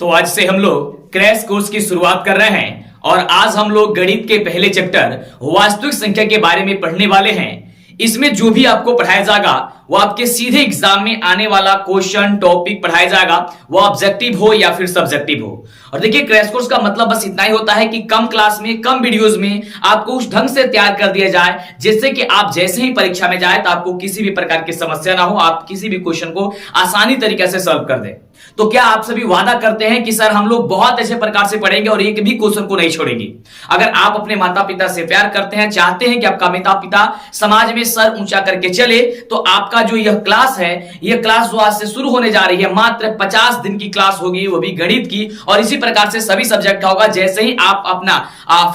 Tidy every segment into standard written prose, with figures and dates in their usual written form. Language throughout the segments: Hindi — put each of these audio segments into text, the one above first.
तो आज से हम लोग क्रैश कोर्स की शुरुआत कर रहे हैं और आज हम लोग गणित के पहले चैप्टर वास्तविक संख्या के बारे में पढ़ने वाले हैं। इसमें जो भी आपको पढ़ाया जाएगा वो आपके सीधे एग्जाम में आने वाला क्वेश्चन टॉपिक पढ़ाया जाएगा, वो ऑब्जेक्टिव हो या फिर सब्जेक्टिव हो। और देखिए क्रैश कोर्स का मतलब बस इतना ही होता है कि कम क्लास में कम वीडियोस में आपको उस ढंग से तैयार कर दिया जाए जिससे कि आप जैसे ही परीक्षा में जाए तो आपको किसी भी प्रकार की समस्या ना हो, आप किसी भी क्वेश्चन को आसानी तरीके से सॉल्व कर दें। तो क्या आप सभी वादा करते हैं कि सर हम लोग बहुत अच्छे प्रकार से पढ़ेंगे और एक भी क्वेश्चन को नहीं छोड़ेंगे? अगर आप अपने माता पिता से प्यार करते हैं, चाहते हैं कि आपका माता पिता समाज में सर ऊंचा करके चले, तो आपका जो यह क्लास है, यह क्लास जो आज से शुरू होने जा रही है, मात्र 50 दिन की क्लास होगी, वो भी गणित की, और इसी प्रकार से सभी सब्जेक्ट का होगा। जैसे ही आप अपना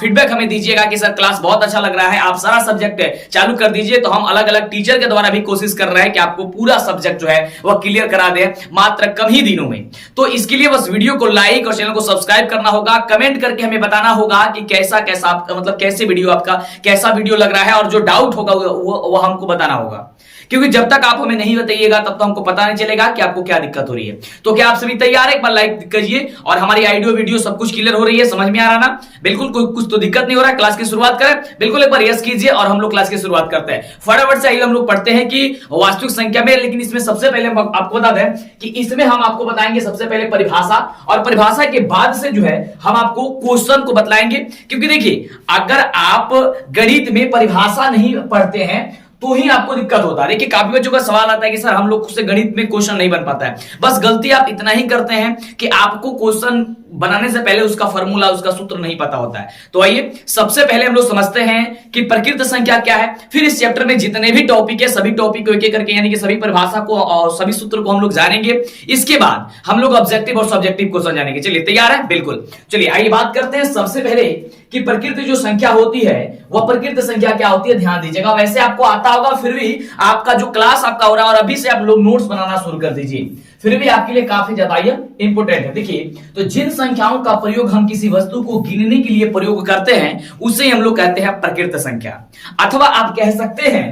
फीडबैक हमें दीजिएगा कि सर क्लास बहुत अच्छा लग रहा है, आप सारा सब्जेक्ट चालू कर दीजिए, तो हम अलग अलग टीचर के द्वारा भी कोशिश कर रहे हैं कि आपको पूरा सब्जेक्ट जो है वह क्लियर करा दे मात्र कम ही दिनों में। तो इसके लिए बस वीडियो को लाइक और चैनल को सब्सक्राइब करना होगा, कमेंट करके हमें बताना होगा कि कैसा कैसा आपका मतलब कैसे वीडियो आपका कैसा वीडियो लग रहा है, और जो डाउट होगा वो हमको बताना होगा, क्योंकि जब तक आप हमें नहीं बताइएगा तब तो हमको पता नहीं चलेगा कि आपको क्या दिक्कत हो रही है। तो क्या आप सभी तैयार है? एक बार लाइक करिए। और हमारी ऑडियो वीडियो सब कुछ क्लियर हो रही है, समझ में आ रहा ना? बिल्कुल कोई कुछ तो दिक्कत नहीं हो रहा है। क्लास की शुरुआत करें, बिल्कुल एक बार यस कीजिए और हम लोग क्लास की शुरुआत करते हैं। फटाफट से आइए हम लोग पढ़ते हैं कि वास्तविक संख्या में, लेकिन इसमें सबसे पहले आपको बता दें कि इसमें हम आपको बताएंगे सबसे पहले परिभाषा, और परिभाषा के बाद से जो है हम आपको क्वेश्चन को बतलाएंगे। क्योंकि देखिए अगर आप गणित में परिभाषा नहीं पढ़ते हैं तो ही आपको दिक्कत होता है। देखिए काफी बच्चों का सवाल आता है कि सर हम लोग से गणित में क्वेश्चन नहीं बन पाता है। बस गलती आप इतना ही करते हैं कि आपको क्वेश्चन बनाने से पहले उसका फॉर्मूला, उसका सूत्र नहीं पता होता है। तो आइए सबसे पहले हम लोग समझते हैं कि प्रकृत संख्या क्या है। फिर इस चैप्टर में जितने भी टॉपिक है सभी टॉपिक को एक एक करके यानी कि सभी परिभाषा को और सभी सूत्र को हम लोग जानेंगे। इसके बाद हम लोग ऑब्जेक्टिव और सब्जेक्टिव क्वेश्चन जानेंगे। चलिए तैयार है? बिल्कुल। चलिए आइए बात करते हैं सबसे पहले कि प्रकृत जो संख्या होती है वह प्रकृत संख्या क्या होती है। ध्यान दीजिएगा, वैसे आपको आता होगा, फिर भी आपका जो क्लास आपका हो रहा है और अभी से आप लोग नोट्स बनाना शुरू कर दीजिए, फिर भी आपके लिए काफी ज्यादा इंपोर्टेंट है। देखिए तो जिन संख्याओं का प्रयोग हम किसी वस्तु को गिनने के लिए प्रयोग करते हैं उसे हम लोग कहते हैं प्रकृत संख्या, अथवा आप कह सकते हैं,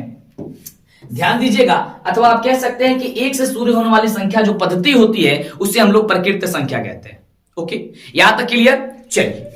ध्यान दीजिएगा, अथवा आप कह सकते हैं कि एक से शुरू होने वाली संख्या जो पद्धति होती है उसे हम लोग प्रकृत संख्या कहते हैं। ओके, यहां तक क्लियर? चलिए,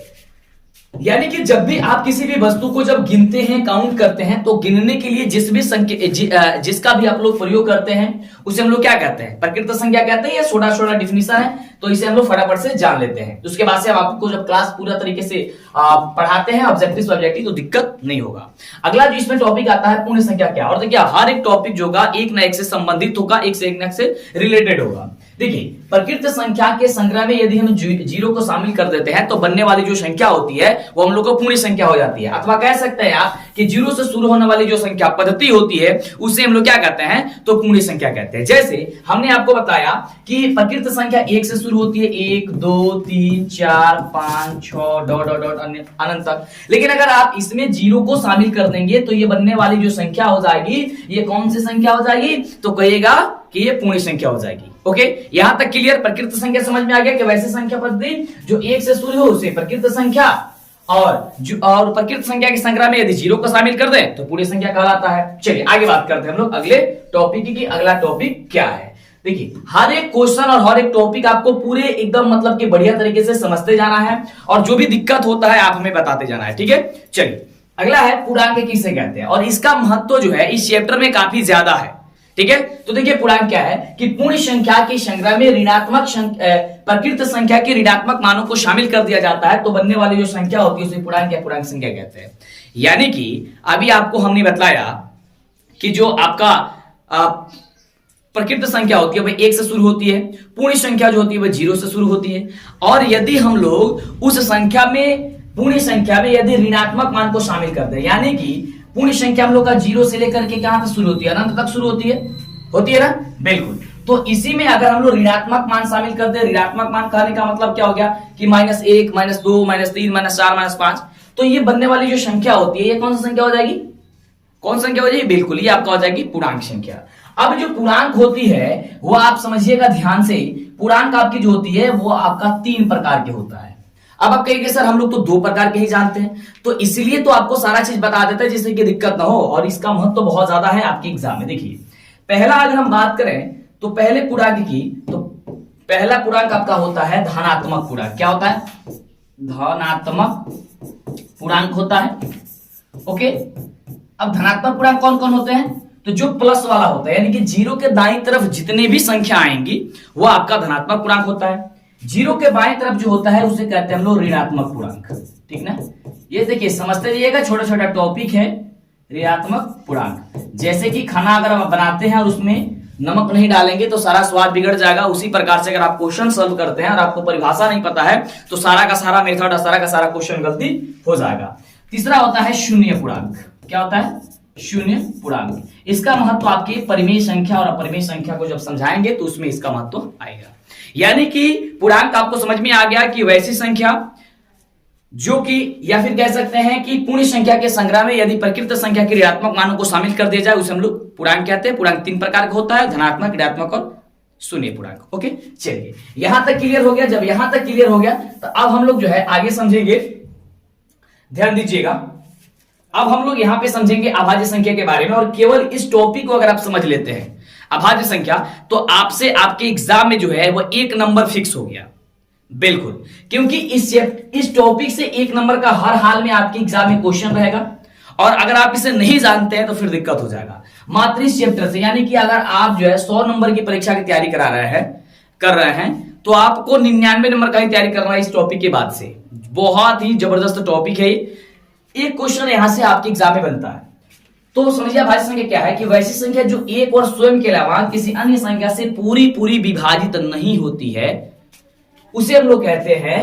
यानी कि जब भी आप किसी भी वस्तु को जब गिनते हैं, काउंट करते हैं, तो गिनने के लिए जिसका भी आप लोग प्रयोग करते हैं उसे हम लोग क्या कहते हैं? प्रकृत संख्या कहते हैं। ये छोटा डिफिनीशन है, तो इसे हम लोग फटाफट से जान लेते हैं। उसके बाद से आपको जब क्लास पूरा तरीके से पढ़ाते हैं ऑब्जेक्टिव सब्जेक्टिव, तो दिक्कत नहीं होगा। अगला जो इसमें टॉपिक आता है पूर्ण संख्या क्या। और देखिए हर एक टॉपिक जो होगा एक न एक से संबंधित होगा, एक से रिलेटेड होगा। देखिए प्रकृत संख्या के संग्रह में यदि हम जीरो को शामिल कर देते हैं तो बनने वाली जो संख्या होती है वो हम लोग को पूर्ण संख्या हो जाती है। अथवा कह सकते हैं आप कि जीरो से शुरू होने वाली जो संख्या पद्धति होती है उसे हम लोग क्या कहते हैं? तो पूर्ण संख्या कहते हैं। जैसे हमने आपको बताया कि प्रकृत संख्या एक से शुरू होती है, 1 2 3 4 5 6 डॉट अनंत तक। लेकिन अगर आप इसमें जीरो को शामिल कर देंगे तो ये बनने वाली जो संख्या हो जाएगी, ये कौन सी संख्या हो जाएगी? तो कहिएगा कि ये पूर्ण संख्या हो जाएगी। ओके, यहां तक क्लियर? प्रकृत संख्या समझ में आ गया कि वैसे संख्या पद्धति जो एक से शुरू हो उसे प्रकृत संख्या, और प्रकृत संख्या के संग्रह में यदि जीरो को शामिल कर दें तो पूर्ण संख्या कहलाता है। चलिए आगे बात करते हैं हम लोग अगले टॉपिक की। अगला टॉपिक क्या है? देखिए हर एक क्वेश्चन और हर एक टॉपिक आपको पूरे एकदम मतलब कि बढ़िया तरीके से समझते जाना है, और जो भी दिक्कत होता है आप हमें बताते जाना है। ठीक है, चलिए अगला है पूर्णांक किसे कहते हैं, और इसका महत्व जो है इस चैप्टर में काफी ज्यादा है। ठीक है, तो देखिए पूर्णांक क्या है कि पूर्ण संख्या के संग्रह में ऋणात्मक प्रकृत संख्या के ऋणात्मक मानों को शामिल कर दिया जाता है तो बनने वाली जो संख्या होती है उसे पूर्णांक या पूर्णांक संख्या कहते हैं। यानी कि अभी आपको हमने बताया कि जो आपका प्रकृत संख्या होती है वह एक से शुरू होती है, पूर्ण संख्या जो होती है वह जीरो से शुरू होती है, और यदि हम लोग उस संख्या में पूर्ण संख्या में यदि ऋणात्मक मान को शामिल कर दें, यानी कि पूर्ण संख्या हम लोग का जीरो से लेकर के कहां तक शुरू होती है? अनंत तक शुरू होती है ना? बिल्कुल। तो इसी में अगर हम लोग ऋणात्मक मान शामिल कर दे, ऋणात्मक मान कहने का मतलब क्या हो गया कि -1 -2 -3 -4 -5, तो ये बनने वाली जो संख्या होती है ये कौन सी संख्या हो जाएगी? कौन संख्या हो जाएगी? बिल्कुल, ये आपका हो जाएगी पूर्णांक संख्या। अब जो पूर्णांक होती है वो आप समझिएगा ध्यान से, पूर्णांक आपकी जो होती है वो आपका 3 प्रकार के होता है। अब आप कहेंगे सर हम लोग तो 2 प्रकार के ही जानते हैं, तो इसलिए तो आपको सारा चीज बता देता है जिससे कि दिक्कत ना हो, और इसका महत्व तो बहुत ज्यादा है आपके एग्जाम में। देखिए पहला अगर हम बात करें तो पहले पूर्णांक की, तो पहला पूर्णांक आपका होता है धनात्मक पूर्णांक। क्या होता है? धनात्मक पूर्णांक होता है। ओके, अब धनात्मक पूर्णांक कौन कौन होते हैं? तो जो प्लस वाला होता है, यानी कि जीरो के दाईं तरफ जितने भी संख्या आएंगी वो आपका धनात्मक पूर्णांक होता है। जीरो के बाएं तरफ जो होता है उसे कहते हैं हम लोग ऋणात्मक पूर्णांक। ठीक ना? ये देखिए समझते रहिएगा, छोटा छोटा टॉपिक है। ऋणात्मक पूर्णांक, जैसे कि खाना अगर आप बनाते हैं और उसमें नमक नहीं डालेंगे तो सारा स्वाद बिगड़ जाएगा, उसी प्रकार से अगर आप क्वेश्चन सॉल्व करते हैं और आपको परिभाषा नहीं पता है तो सारा का सारा मेथड, सारा का सारा क्वेश्चन गलती हो जाएगा। तीसरा होता है शून्य पूर्णांक। क्या होता है? शून्य पूर्णांक। इसका महत्व आपकी परिमेय संख्या और अपरिमेय संख्या को जब समझाएंगे तो उसमें इसका महत्व आएगा। यानी कि पूर्णांक आपको समझ में आ गया कि वैसी संख्या जो कि, या फिर कह सकते हैं कि पूर्ण संख्या के संग्रह में यदि प्रकृत संख्या के ऋणात्मक मानों को शामिल कर दिया जाए उसे हम लोग पूर्णांक कहते हैं। पूर्णांक 3 प्रकार का होता है, धनात्मक, ऋणात्मक और शून्य पूर्णांक। ओके, चलिए यहां तक क्लियर हो गया। जब यहां तक क्लियर हो गया तो अब हम लोग जो है आगे समझेंगे। ध्यान दीजिएगा, अब हम लोग यहां पे समझेंगे अभाज्य संख्या के बारे में। और केवल इस टॉपिक को अगर आप समझ लेते हैं अभाज्य संख्या, तो आपसे आपके एग्जाम में जो है वो 1 नंबर फिक्स हो गया। बिल्कुल, क्योंकि इस टॉपिक से 1 नंबर का हर हाल में आपके एग्जाम में क्वेश्चन रहेगा। और अगर आप इसे नहीं जानते हैं तो फिर दिक्कत हो जाएगा। मात्र इस चैप्टर से, यानी कि अगर आप जो है 100 नंबर की परीक्षा की तैयारी कर रहे हैं तो आपको 99 नंबर का ही तैयारी करना है इस टॉपिक के बाद से। बहुत ही जबरदस्त टॉपिक है। एक क्वेश्चन यहां से आपके एग्जाम में बनता है। तो समझिए अभाज्य संख्या क्या है कि वैसी संख्या जो एक और स्वयं के अलावा किसी अन्य संख्या से पूरी विभाजित नहीं होती है उसे हम लोग कहते हैं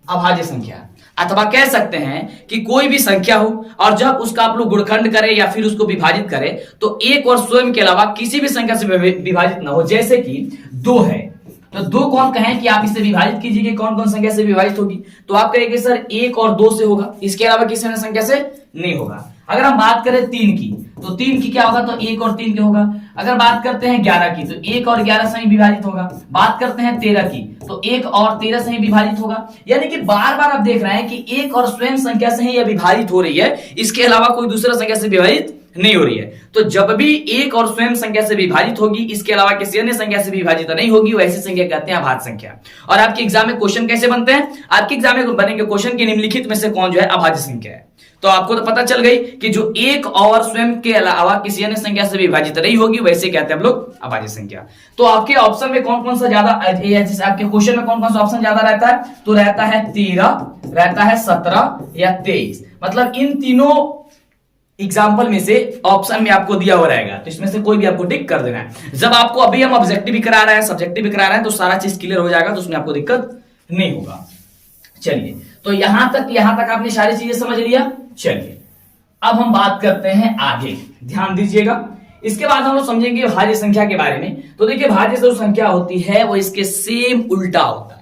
अभाज्य संख्या। अथवा कह सकते हैं कि कोई भी संख्या हो और जब उसका आप लोग गुणखंड करें या फिर उसको विभाजित करें तो एक और स्वयं के अलावा किसी भी संख्या से विभाजित ना हो। जैसे कि 2 है तो 2 कौन कहें कि आप इसे विभाजित कीजिए, कौन कौन संख्या से विभाजित होगी? तो आप कहेंगे सर 1 और 2 से होगा, इसके अलावा किसी अन्य संख्या से नहीं होगा। अगर हम बात करें 3 की तो 3 की क्या होगा? तो 1 और 3 के होगा। अगर बात करते हैं 11 की तो 1 और 11 से ही विभाजित होगा। बात करते हैं 13 की तो 1 और 13 से ही विभाजित होगा। यानी कि बार बार आप देख रहे हैं कि एक और स्वयं संख्या से ही यह विभाजित हो रही है, इसके अलावा कोई दूसरा संख्या से विभाजित नहीं हो रही है। तो जब भी एक और स्वयं संख्या से विभाजित होगी, इसके अलावा किसी अन्य संख्या से विभाजित नहीं होगी, वैसी संख्या कहते हैं अभाज्य संख्या। और आपके एग्जाम में क्वेश्चन कैसे बनते हैं? आपके एग्जाम में बनेंगे क्वेश्चन की निम्नलिखित में से कौन जो है अभाज्य संख्या है। तो आपको तो पता चल गई कि जो एक और स्वयं के अलावा किसी अन्य संख्या से विभाजित नहीं होगी वैसे कहते हैं हम लोग अभाज्य संख्या। तो आपके ऑप्शन में कौन कौन सा ज्यादा, जैसे आपके क्वेश्चन में कौन कौन सा ऑप्शन ज्यादा रहता है? तो रहता है 13, रहता है 17 या 23। मतलब इन तीनों एग्जाम्पल में से ऑप्शन में आपको दिया हुआ रहेगा, तो इसमें से कोई भी आपको टिक कर देना है। जब आपको अभी हम ऑब्जेक्टिव भी करा रहे हैं, सब्जेक्टिव भी करा रहे हैं, तो सारा चीज क्लियर हो जाएगा, तो उसमें आपको दिक्कत नहीं होगा। चलिए, तो यहां तक आपने सारी चीजें समझ लिया। चलिए अब हम बात करते हैं आगे, ध्यान दीजिएगा। इसके बाद हम लोग समझेंगे भाज्य संख्या के बारे में। तो देखिए भाज्य जो संख्या होती है वो इसके सेम उल्टा होता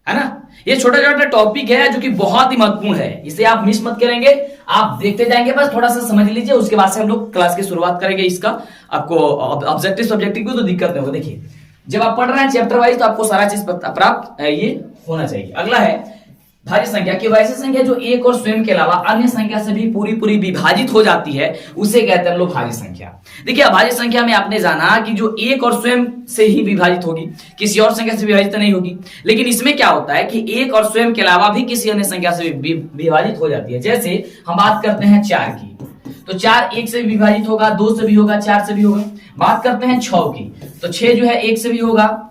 है ना। ये छोटा छोटा टॉपिक है जो कि बहुत ही महत्वपूर्ण है, इसे आप मिस मत करेंगे। आप देखते जाएंगे, बस थोड़ा सा समझ लीजिए, उसके बाद से हम लोग क्लास की शुरुआत करेंगे। इसका आपको ऑब्जेक्टिव सब्जेक्टिव को तो दिक्कत नहीं होगा। देखिए जब आप पढ़ रहे हैं चैप्टर वाइज तो आपको सारा चीज प्राप्त ये होना चाहिए। अगला है भाज्य संख्या की वैसी संख्या जो एक और स्वयं के अलावा अन्य संख्या से भी पूरी विभाजित हो जाती है, उसे कहते हैं हम लोग भाज्य संख्या। देखिए अभाज्य संख्या में आपने जाना कि जो एक और स्वयं से ही विभाजित होगी, किसी और संख्या से विभाजित नहीं होगी। लेकिन इसमें क्या होता है कि एक और स्वयं के अलावा भी किसी अन्य संख्या से विभाजित हो जाती है। जैसे हम बात करते हैं 4 की, तो 4 1 से भी विभाजित होगा, 2 से भी होगा, 4 से भी होगा। बात करते हैं 6 की, तो 6 जो है 1 से भी होगा,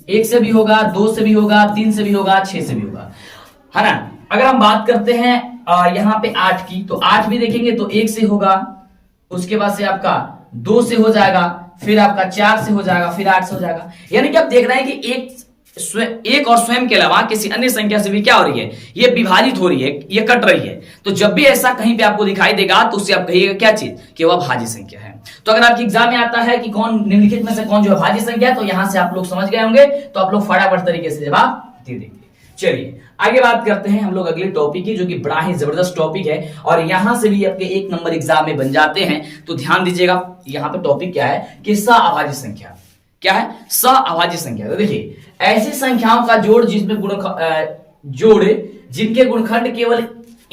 1 से भी होगा, 2 से भी होगा, 3 से भी होगा, 6 से भी होगा, है ना। अगर हम बात करते हैं यहाँ पे 8 की, तो 8 भी देखेंगे तो 1 से होगा, उसके बाद से आपका 2 से हो जाएगा, फिर आपका 4 से हो जाएगा, फिर 8 से हो जाएगा। यानी कि आप देख रहे हैं कि एक और स्वयं के अलावा किसी अन्य संख्या से भी क्या हो रही है, ये विभाजित हो रही है, ये कट रही है। तो जब भी ऐसा कहीं पे आपको दिखाई देगा तो उससे आप कहिएगा क्या चीज, कि वह भाज्य संख्या है। तो अगर आपके एग्जाम में आता है कि कौन निम्नलिखित में से कौन जो है भाज्य संख्या है, तो यहां से आप लोग समझ गए होंगे, तो आप लोग फटाफट तरीके से जवाब दे देंगे। चलिए आगे बात करते हैं हम लोग अगले टॉपिक की, जो कि बड़ा ही जबरदस्त टॉपिक है और यहां से भी आपके 1 नंबर एग्जाम में बन जाते हैं। तो ध्यान दीजिएगा, यहां पे टॉपिक क्या है कि सअभाज्य संख्या। क्या है? सअभाज्य संख्या। तो देखिए ऐसी संख्याओं का जोड़ जिसमें जोड़ जिनके गुणखंड केवल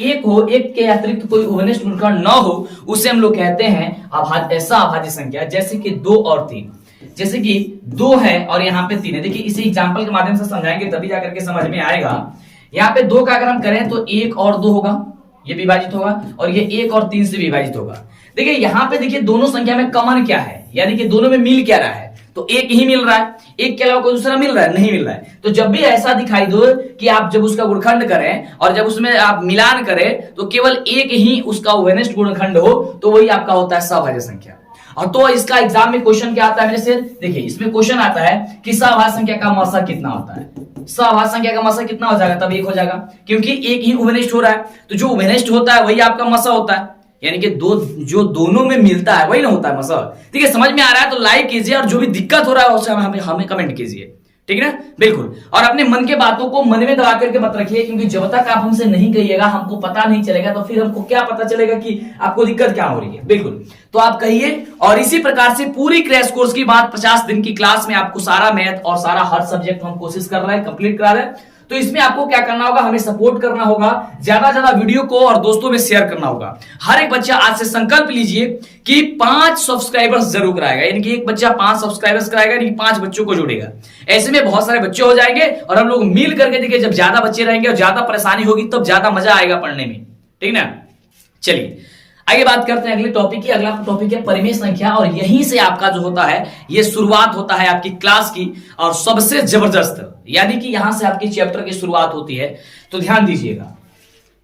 1 हो, 1 के अतिरिक्त कोई उभयनिष्ठ गुणखंड न हो, उसे हम लोग कहते हैं सअभाज्य संख्या। जैसे कि 2 और 3। जैसे कि 2 है और यहाँ पे 3 है। देखिए इसे एग्जांपल के माध्यम से समझाएंगे तभी जाकर के समझ में आएगा। यहाँ पे 2 का अगर हम करें तो 1 और 2 होगा, ये विभाजित होगा, और ये 1 और 3 से विभाजित होगा। देखिए यहाँ पे देखिए दोनों संख्या में कॉमन क्या है, यानी कि दोनों में मिल क्या रहा है, तो 1 ही मिल रहा है। 1 के अलावा कोई दूसरा मिल रहा है? नहीं मिल रहा है। तो जब भी ऐसा दिखाई दो कि आप जब उसका गुणनखंड करें और जब उसमें आप मिलान करें तो केवल 1 ही उसका उभयनिष्ठ गुणनखंड हो, तो वही आपका होता है सभाज्य संख्या। और तो इसका एग्जाम में क्वेश्चन क्या आता है मेरे से, देखिए इसमें क्वेश्चन आता है कि सभाज्य संख्या का मसा कितना होता है। सभाज्य संख्या का मसा कितना हो जाएगा, तब 1 हो जाएगा, क्योंकि 1 ही उभयनिष्ठ हो रहा है। तो जो उभयनिष्ठ होता है वही आपका मसा होता है, यानी कि जो दोनों में मिलता है वही ना होता है मसा। ठीक है, समझ में आ रहा है तो लाइक कीजिए, और जो भी दिक्कत हो रहा है उसे हमें कमेंट कीजिए, ठीक है ना, बिल्कुल। और अपने मन के बातों को मन में दबा करके मत रखिए, क्योंकि जब तक आप हमसे नहीं कहिएगा, हमको पता नहीं चलेगा, तो फिर हमको क्या पता चलेगा कि आपको दिक्कत क्या हो रही है। बिल्कुल, तो आप कहिए। और इसी प्रकार से पूरी क्रैश कोर्स की बात 50 दिन की क्लास में आपको सारा मैथ और सारा हर सब्जेक्ट हम कोशिश कर रहे हैं, कंप्लीट करा रहे हैं। तो इसमें आपको क्या करना होगा, हमें सपोर्ट करना होगा, ज्यादा ज्यादा वीडियो को और दोस्तों में शेयर करना होगा। हर एक बच्चा आज से संकल्प लीजिए कि 5 सब्सक्राइबर्स जरूर कराएगा, यानी कि एक बच्चा 5 सब्सक्राइबर्स कराएगा, यानी 5 बच्चों को जोड़ेगा। ऐसे में बहुत सारे बच्चे हो जाएंगे और हम लोग मिल करके देखिए, जब ज्यादा बच्चे रहेंगे और ज्यादा परेशानी होगी तब ज्यादा मजा आएगा पढ़ने में, ठीक ना। चलिए आगे बात करते हैं अगले टॉपिक की। अगला टॉपिक है परिमेय संख्या, और यहीं से आपका जो होता है ये शुरुआत होता है आपकी क्लास की, और सबसे जबरदस्त, यानी कि यहां से आपकी चैप्टर की शुरुआत होती है। तो ध्यान दीजिएगा,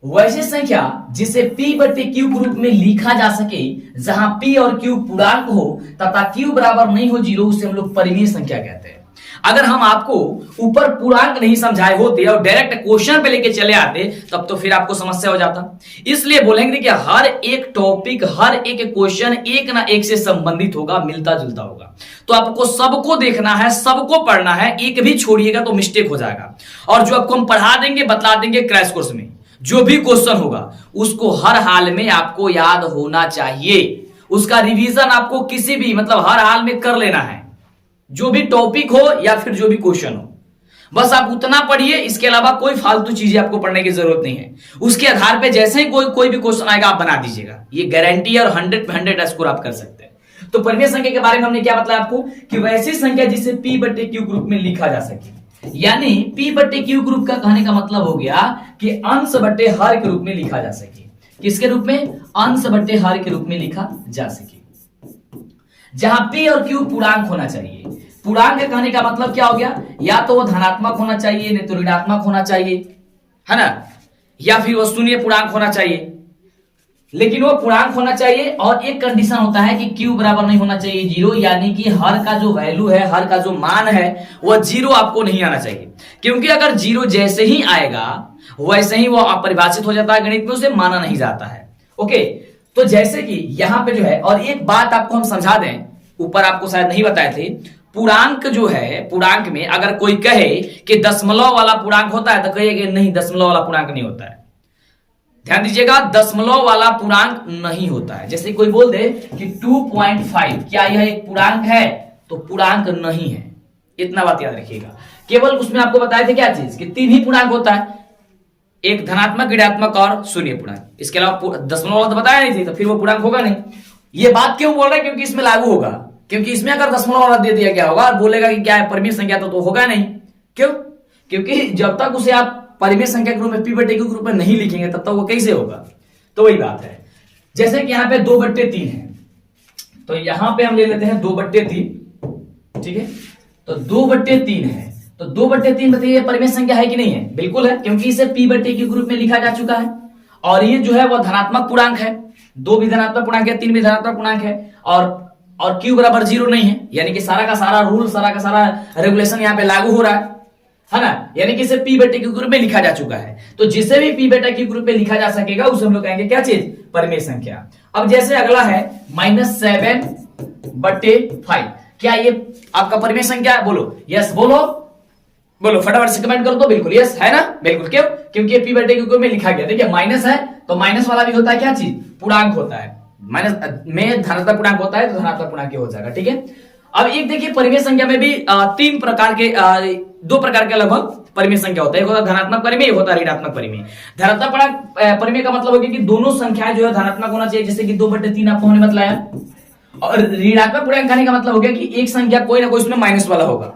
वैसे संख्या जिसे p/q के रूप में लिखा जा सके, जहां p और q पूर्णांक हो तथा q बराबर नहीं हो 0, उसे हम लोग परिमेय संख्या कहते हैं। अगर हम आपको ऊपर पूर्णांक नहीं समझाए होते और डायरेक्ट क्वेश्चन पे लेके चले आते, तब तो फिर आपको समस्या हो जाता। इसलिए बोलेंगे कि हर एक टॉपिक, हर एक क्वेश्चन एक ना एक से संबंधित होगा, मिलता जुलता होगा। तो आपको सबको देखना है, सबको पढ़ना है, एक भी छोड़िएगा तो मिस्टेक हो जाएगा। और जो आपको हम पढ़ा देंगे, बतला देंगे क्रैश कोर्स में, जो भी क्वेश्चन होगा उसको हर हाल में आपको याद होना चाहिए। उसका रिवीजन आपको किसी भी मतलब हर हाल में कर लेना है, जो भी टॉपिक हो या फिर जो भी क्वेश्चन हो, बस आप उतना पढ़िए। इसके अलावा कोई फालतू चीजें आपको पढ़ने की जरूरत नहीं है। उसके आधार पे जैसे ही कोई भी क्वेश्चन आएगा आप बना दीजिएगा, ये गारंटी है, और 100 पे 100 स्कोर आप कर सकते हैं। तो परिमेय संख्या के बारे में हमने क्या बताया आपको कि वैसी संख्या जिसे p/q ग्रुप में लिखा जा सके, यानी p/q ग्रुप का कहने का मतलब हो गया कि अंश बटे हर के रूप में लिखा जा सके। किसके रूप में? अंश बटे हर के रूप में लिखा जा सके, जहां p और q पूर्णांक होना चाहिए। पूर्णांक कहने का मतलब क्या हो गया, या तो वो धनात्मक होना चाहिए, नहीं तो ऋणात्मक होना चाहिए, है ना, या फिर वो शून्य पूर्णांक होना चाहिए। लेकिन वो पूर्णांक होना चाहिए, और एक कंडीशन होता है कि q बराबर नहीं होना चाहिए 0, यानी कि हर का जो वैल्यू है, हर का जो मान है, वो 0 आपको नहीं आना चाहिए। क्योंकि अगर 0 जैसे ही आएगा वैसे ही वो अपरिभाषित हो जाता है, गणित में उसे माना नहीं जाता है। ओके, तो जैसे कि यहां पे जो है, और एक बात आपको हम समझा दें, ऊपर आपको शायद नहीं बताए थे, पूर्णांक जो है, पूर्णांक में अगर कोई कहे कि दशमलव वाला पूर्णांक होता है, तो कहिए नहीं, दशमलव वाला पूर्णांक नहीं होता है। ध्यान दीजिएगा, दशमलव वाला पूर्णांक नहीं होता है। जैसे कोई बोल दे कि 2.5, क्या यह एक पूर्णांक है? तो पूर्णांक नहीं है, इतना बात याद रखिएगा। केवल उसमें आपको बताए थे क्या चीज कि 3 ही पूर्णांक होता है, एक धनात्मक, ऋणात्मक और शून्य पूर्णांक। इसके अलावा दशमलव वाला तो बताया नहीं थी, तो फिर वो पूर्णांक होगा नहीं। ये बात क्यों बोल रहे हैं? क्योंकि इसमें लागू होगा, क्योंकि इसमें अगर दशमलव वाला दे दिया गया होगा और बोलेगा कि क्या है परिमेय संख्या, तो होगा नहीं। क्यों? क्योंकि जब तक उसे आप परिमेय संख्या के रूप में p/q के रूप में नहीं लिखेंगे, तब तक वो कैसे होगा? तो वही बात है। जैसे कि यहाँ पे 2/3 है, तो यहां पे हम ले लेते हैं 2/3, ठीक है। तो 2/3 है, तो 2/3 बताइए परिमेय संख्या है कि नहीं है? बिल्कुल है, क्योंकि इसे p/q के रूप में लिखा जा चुका है। और ये जो है वो धनात्मक पूर्णांक है, 2 भी धनात्मक पूर्णांक है, 3 भी धनात्मक पूर्णांक है, और q बराबर 0 नहीं है, यानी कि सारा का सारा रूल, सारा का सारा रेगुलेशन यहाँ पे लागू हो रहा है ना, यानी कि इसे p/q के रूप में लिखा जा चुका है। तो जिसे भी p/q के रूप में लिखा जा सकेगा उसे हम लोग कहेंगे क्या चीज? परिमेय संख्या। अब जैसे अगला है -7/5, क्या ये आपका परिमेय संख्या है? बोलो यस, बोलो फटाफट से कमेंट कर दो। बिल्कुल यस है ना, बिल्कुल। क्यों? क्योंकि ये p/q के रूप में लिखा गया। देखिए माइनस है, तो माइनस वाला भी होता है क्या चीज? पूर्णांक होता है। माइनस में धनात्मक पूर्णांक होता है, तो धनात्मक पूर्णांक हो जाएगा, ठीक है। अब एक देखिए परिमेय संख्या में भी 2 प्रकार के लगभग परिमेय संख्या होता है। एक होता है धनात्मक परिमेय, एक होता है ऋणात्मक परिमेय। धनात्मक परिमेय का मतलब होगा कि दोनों संख्याएं जो है धनात्मक होना चाहिए, जैसे कि 2/3 आपको हमने बतलाया, और ऋणात्मक पूर्णांक कहने का मतलब हो गया कि एक संख्या कोई ना कोई उसमें माइनस वाला होगा।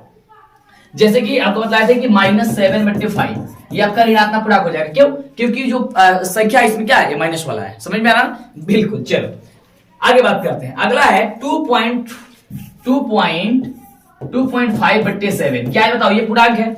जैसे कि आपको बताया था कि -7/5 ये आपका ऋणात्मक पूर्णांक हो जाएगा। क्यों? क्योंकि जो संख्या इसमें क्या है, माइनस वाला है। समझ में आ रहा? बिल्कुल। चलो आगे बात करते हैं। अगला है 2.5/7। क्या है बताओ? ये पूर्णांक है,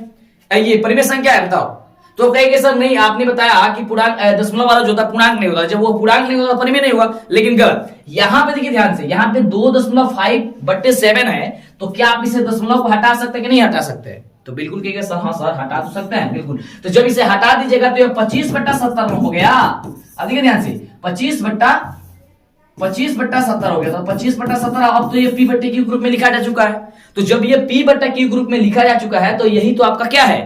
ये परिमेय संख्या है, बताओ। तो कहेंगे सर नहीं, आपने बताया कि पूर्णांक दशमलव वाला जो होता है पूर्णांक नहीं होता, जब वो पूर्णांक नहीं होता परिमेय नहीं हुआ। लेकिन गलत। यहां पे देखिए ध्यान से, यहां पे 2.5/7 है, तो क्या आप इसे दशमलव को हटा सकते हैं कि नहीं हटा सकते? तो बिल्कुल कहेगा सर हाँ सर हटा तो सकते हैं, बिल्कुल। तो जब इसे हटा दीजिएगा तो ये 25/70 हो गया। अब देखिए ध्यान से, 25/70 हो गया। तो 25/70 अब तो ये p बट्टे क्यू ग्रुप में लिखा जा चुका है। तो जब ये p बट्टा क्यू ग्रुप में लिखा जा चुका है तो यही तो आपका क्या है,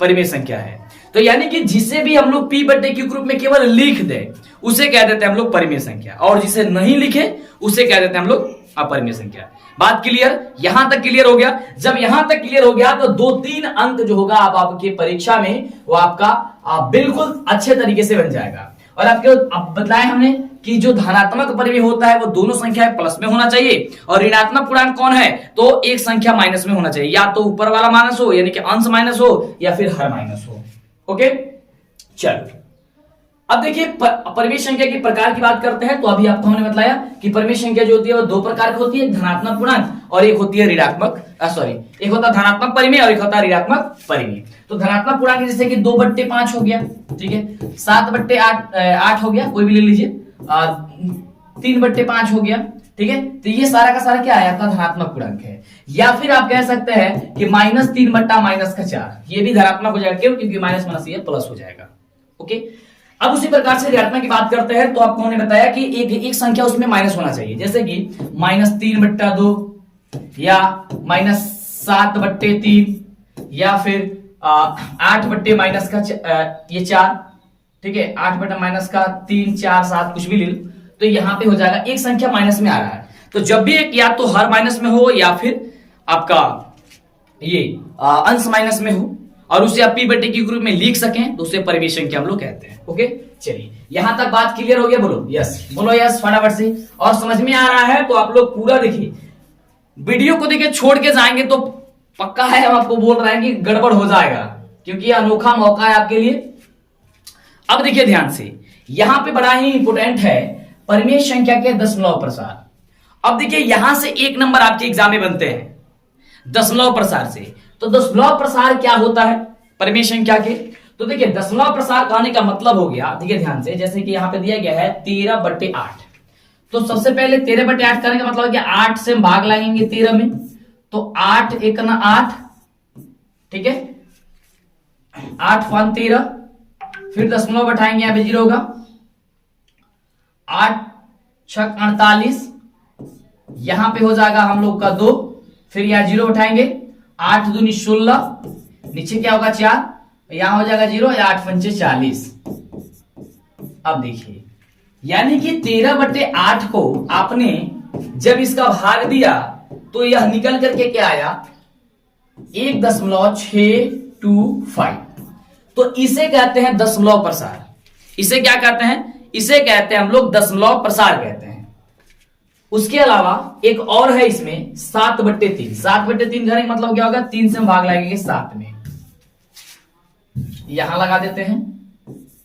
परिमेय संख्या है। तो यानी कि जिसे भी हम लोग p बट्टे क्यू ग्रुप में केवल लिख दे उसे कह देते हैं हम लोग परिमेय संख्या, और जिसे नहीं लिखे उसे कह देते हैं हम लोग अपरिमेय संख्या। बात क्लियर? यहां तक क्लियर हो गया? जब यहां तक क्लियर हो गया तो 2-3 अंक जो होगा अब आपकी परीक्षा में वो आपका बिल्कुल अच्छे तरीके से बन जाएगा। और आपके अब बताया हमने कि जो धनात्मक परिमेय होता है वो दोनों संख्या प्लस में होना चाहिए, और ऋणात्मक पूर्णांक कौन है तो एक संख्या माइनस में होना चाहिए, या तो ऊपर वाला माइनस हो यानी कि अंश माइनस हो, या फिर हर माइनस हो। ओके चलो अब देखिए परिमेय संख्या के प्रकार की बात करते हैं। तो अभी आपको हमने बताया कि परिमेय संख्या जो होती है वो दो प्रकार की होती है, धनात्मक पूर्णांक और एक होती है ऋणात्मक एक होता है धनात्मक परिमेय और एक होता है ऋणात्मक परिमेय। तो धनात्मक पूर्णांक जैसे कि 2/5 हो गया, ठीक है, 7/8 हो गया, कोई भी ले लीजिए, 3/5 हो गया, ठीक है। तो ये सारा का सारा क्या है आपका धनात्मक पूर्णांक है। या फिर आप कह सकते हैं कि -3/-4, ये भी धनात्मक हो जाएगा। क्यों? क्योंकि माइनस माइनस ये प्लस हो जाएगा। ओके अब उसी प्रकार से ऋणात्मक की बात करते हैं। तो आपको हमने बताया कि एक संख्या उसमें माइनस होना चाहिए, जैसे कि -3/2 या -7/3 या फिर 8/-4, ठीक है, 8/-3, 4, 7 कुछ भी ले लो। तो यहां पे हो जाएगा एक संख्या माइनस में आ रहा है। तो जब भी एक या तो हर माइनस में हो या फिर आपका ये अंश माइनस में हो और उसे आप p बटे क्यू ग्रुप में लिख सकें तो उसे परिमेय संख्या हम लोग कहते हैं। ओके चलिए यहां तक बात क्लियर हो गया? बोलो यस, बोलो यस फटाफट से। और समझ में आ रहा है तो आप लोग पूरा देखिए, वीडियो को देखिए, छोड़ के जाएंगे तो पक्का है हम आपको बोल रहे हैं कि गड़बड़ हो जाएगा, क्योंकि अनोखा मौका है आपके लिए। अब देखिए ध्यान से, यहां पे बड़ा ही इंपोर्टेंट है परिमेय संख्या के दशमलव प्रसार। अब देखिए यहां से 1 नंबर आपके एग्जाम में बनते हैं दशमलव प्रसार से। तो दशमलव प्रसार क्या होता है परिमेय संख्या के? तो देखिए दशमलव प्रसार कहने का मतलब हो गया, देखिए ध्यान से, जैसे कि यहां पे दिया गया है 13/8। तो सबसे पहले 13/8 करने का मतलब है कि 8 से हम भाग लगेंगे 13 में, तो 8 1 ना 8, ठीक है, 8 5 13, फिर दशमलव बैठाएंगे, यहां पे 0 होगा, 8 6 48, यहां पे हो जाएगा हम लोग का 2, फिर यहां 0 उठाएंगे, 8 दूनी 16, नीचे क्या होगा 4, यहां हो जाएगा 0, या 8 पंचे 40। अब देखिए यानी कि 13/8 को आपने जब इसका भाग दिया तो यह निकल करके क्या आया 1.625। तो इसे कहते हैं दशमलव प्रसार। इसे क्या कहते हैं? इसे कहते हैं हम लोग दशमलव प्रसार कहते हैं। उसके अलावा एक और है इसमें 7/3। 7/3 करने का मतलब क्या होगा? 3 से हम भाग लगेंगे 7 में, यहां लगा देते हैं,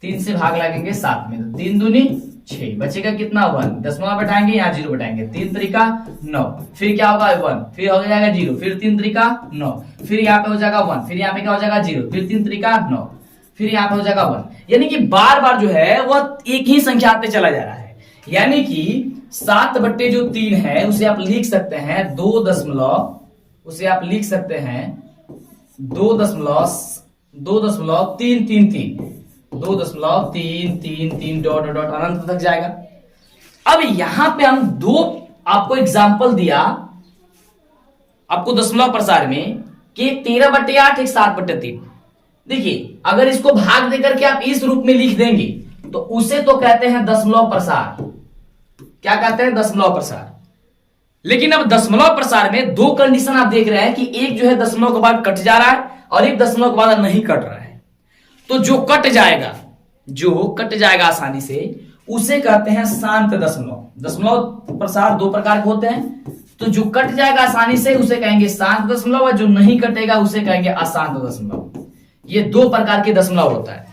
3 से भाग लगेंगे 7 में, तो 3 दूनी 6, बचेगा कितना 1, दशमलव बैठाएंगे, यहां 0 बैठाएंगे, 3 त्रिका 9, फिर क्या होगा 1, फिर हो जाएगा 0, फिर 3 त्रिका 9, फिर यहाँ पे हो जाएगा 1, फिर यहाँ पे क्या हो जाएगा 0, फिर 3 त्रिका 9, फिर यहाँ पे हो जाएगा 1। यानी कि बार बार जो है वह एक ही संख्या आते चला जा रहा है। यानी कि 7/3 है उसे आप लिख सकते हैं 2.333 डॉट डॉट अनंत तक जाएगा। अब यहां पे हम दो आपको एग्जाम्पल दिया आपको दशमलव प्रसार में कि 13/8 एक 7/3। देखिए अगर इसको भाग देकर के आप इस रूप में लिख देंगे तो उसे तो कहते हैं दशमलव प्रसार। क्या कहते हैं? दशमलव प्रसार। लेकिन अब दशमलव प्रसार में दो कंडीशन आप देख रहे हैं कि एक जो है दशमलव के बाद कट जा रहा है और एक दशमलव के बाद नहीं कट रहा है। तो जो कट जाएगा आसानी से उसे कहते हैं शांत दशमलव। दशमलव प्रसार दो प्रकार के होते हैं, तो जो कट जाएगा आसानी से उसे कहेंगे शांत दशमलव, और जो नहीं कटेगा उसे कहेंगे अशांत दशमलव। ये दो प्रकार के दशमलव होता है।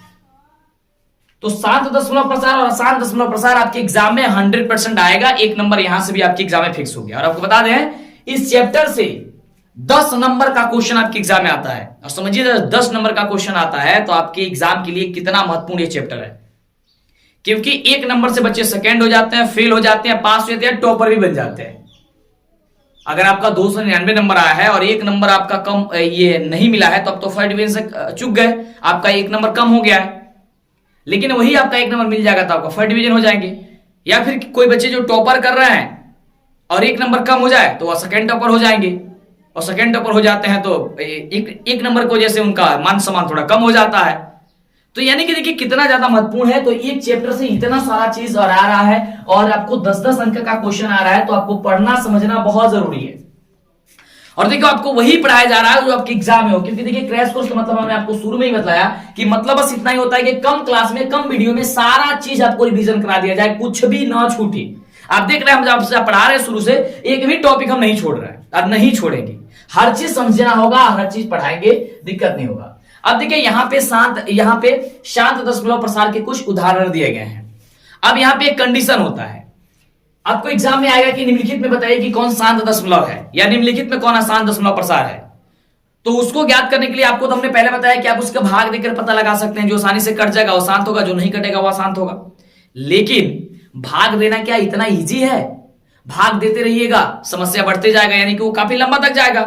तो शांत दशमलव प्रसार और अशांत दशमलव प्रसार आपके एग्जाम में 100% आएगा। एक नंबर यहां से भी आपके एग्जाम में फिक्स हो गया। और आपको बता दें इस चैप्टर से 10 नंबर का क्वेश्चन आपके एग्जाम में आता है। और समझिए 10 नंबर का क्वेश्चन आता है तो आपके एग्जाम के लिए कितना महत्वपूर्ण ये चैप्टर है, क्योंकि 1 नंबर से बच्चे सेकंड हो जाते हैं, फेल हो जाते हैं, पास हो जाते हैं, टॉपर भी बन जाते हैं। अगर आपका 299 नंबर आया है और 1 नंबर आपका कम ये नहीं मिला है तो आप तो फर्स्ट डिवीजन से चूक गए, आपका 1 नंबर कम हो गया है। लेकिन वही आपका 1 नंबर मिल जाएगा तो आपका फर्स्ट डिवीजन हो जाएंगे। या फिर कोई बच्चे जो टॉपर कर रहे हैं और 1 नंबर कम हो जाए तो वह सेकंड टॉपर हो जाएंगे, और सेकंड टॉपर हो जाते हैं तो एक नंबर को जैसे उनका मान सम्मान थोड़ा कम हो जाता है। तो यानी कि देखिए कितना ज्यादा महत्वपूर्ण है। तो एक चैप्टर से इतना सारा चीज और आ रहा है और आपको 10-10 अंक का क्वेश्चन आ रहा है, तो आपको पढ़ना समझना बहुत जरूरी है। और देखो आपको वही पढ़ाया जा रहा है जो आपके एग्जाम में हो, क्योंकि देखिए क्रैश कोर्स का मतलब हमने आपको शुरू में ही बताया कि मतलब बस इतना ही होता है कि कम क्लास में कम वीडियो में सारा चीज आपको रिवीजन करा दिया जाए, कुछ भी ना छूटे। आप देख रहे हैं हम आपसे पढ़ा रहे हैं शुरू से, एक भी टॉपिक हम नहीं छोड़ रहे हैं और नहीं छोड़ेंगे। हर चीज समझना होगा, हर चीज पढ़ाएंगे, दिक्कत नहीं होगा। अब देखिए यहाँ पे शांत दशमलव प्रसार के कुछ उदाहरण दिए गए हैं। अब यहाँ पे एक कंडीशन होता है, आपको एग्जाम में आएगा कि निम्नलिखित में बताइए कि कौन शांत दशमलव है या निम्नलिखित में कौन अशांत दशमलव प्रसार है। तो उसको ज्ञात करने के लिए आपको तो हमने पहले बताया कि आप उसका भाग देकर पता लगा सकते हैं। जो आसानी से कट जाएगा वो शांत होगा, जो नहीं कटेगा वो अशांत होगा। लेकिन भाग देना क्या इतना इजी है? भाग देते रहिएगा, समस्या बढ़ते जाएगा, यानी कि वो काफी लंबा तक जाएगा,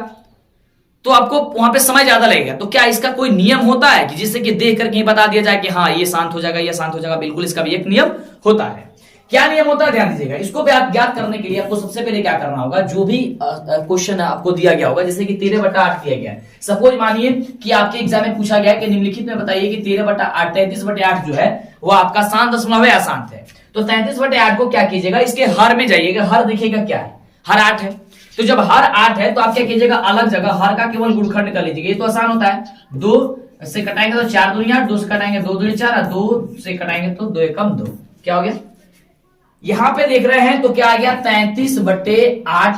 तो आपको वहां पे समय ज्यादा लगेगा। तो क्या इसका कोई नियम होता है कि जिससे कि देख करके बता दिया जाए कि हाँ ये शांत हो जाएगा, ये शांत हो जाएगा? बिल्कुल इसका भी एक नियम होता है। क्या नियम होता है ध्यान दीजिएगा। इसको ज्ञात करने के लिए आपको सबसे पहले क्या करना होगा, जो भी क्वेश्चन आपको दिया गया होगा, जैसे कि 13/8 दिया गया है। सपोज मानिए कि आपके एग्जाम में पूछा गया कि निम्नलिखित में बताइए कि 13/8 33/8 जो है वो आपका शांत दशमलव है अशांत है। तो 33/8 को क्या कीजिएगा, इसके हर में जाइएगा। हर देखिएगा क्या है, हर 8 है। तो जब हर 8 है तो आप क्या कीजिएगा, अलग जगह हर का केवल गुणखंड कर लीजिएगा। ये तो आसान होता है। 2 से कटाएंगे तो 4 दूनी 8, 2 से कटाएंगे 2 दूनी 4, और 2 से कटाएंगे तो 2 एकम 2। क्या हो गया? यहां पे देख रहे हैं तो क्या आ गया, 33/8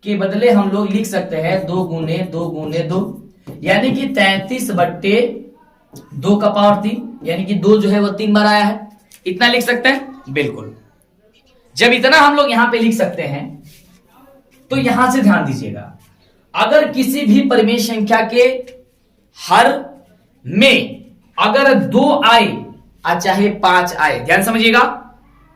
के बदले हम लोग लिख सकते हैं 2 गुने 2 गुने 2, यानी कि 33/2 का पावर 3, यानी कि 2 जो है वो 3 बार आया है। इतना लिख सकते हैं बिल्कुल। जब इतना हम लोग यहां पे लिख सकते हैं तो यहां से ध्यान दीजिएगा, अगर किसी भी परिमेय संख्या के हर में अगर 2 आए चाहे 5 आए, ध्यान समझिएगा,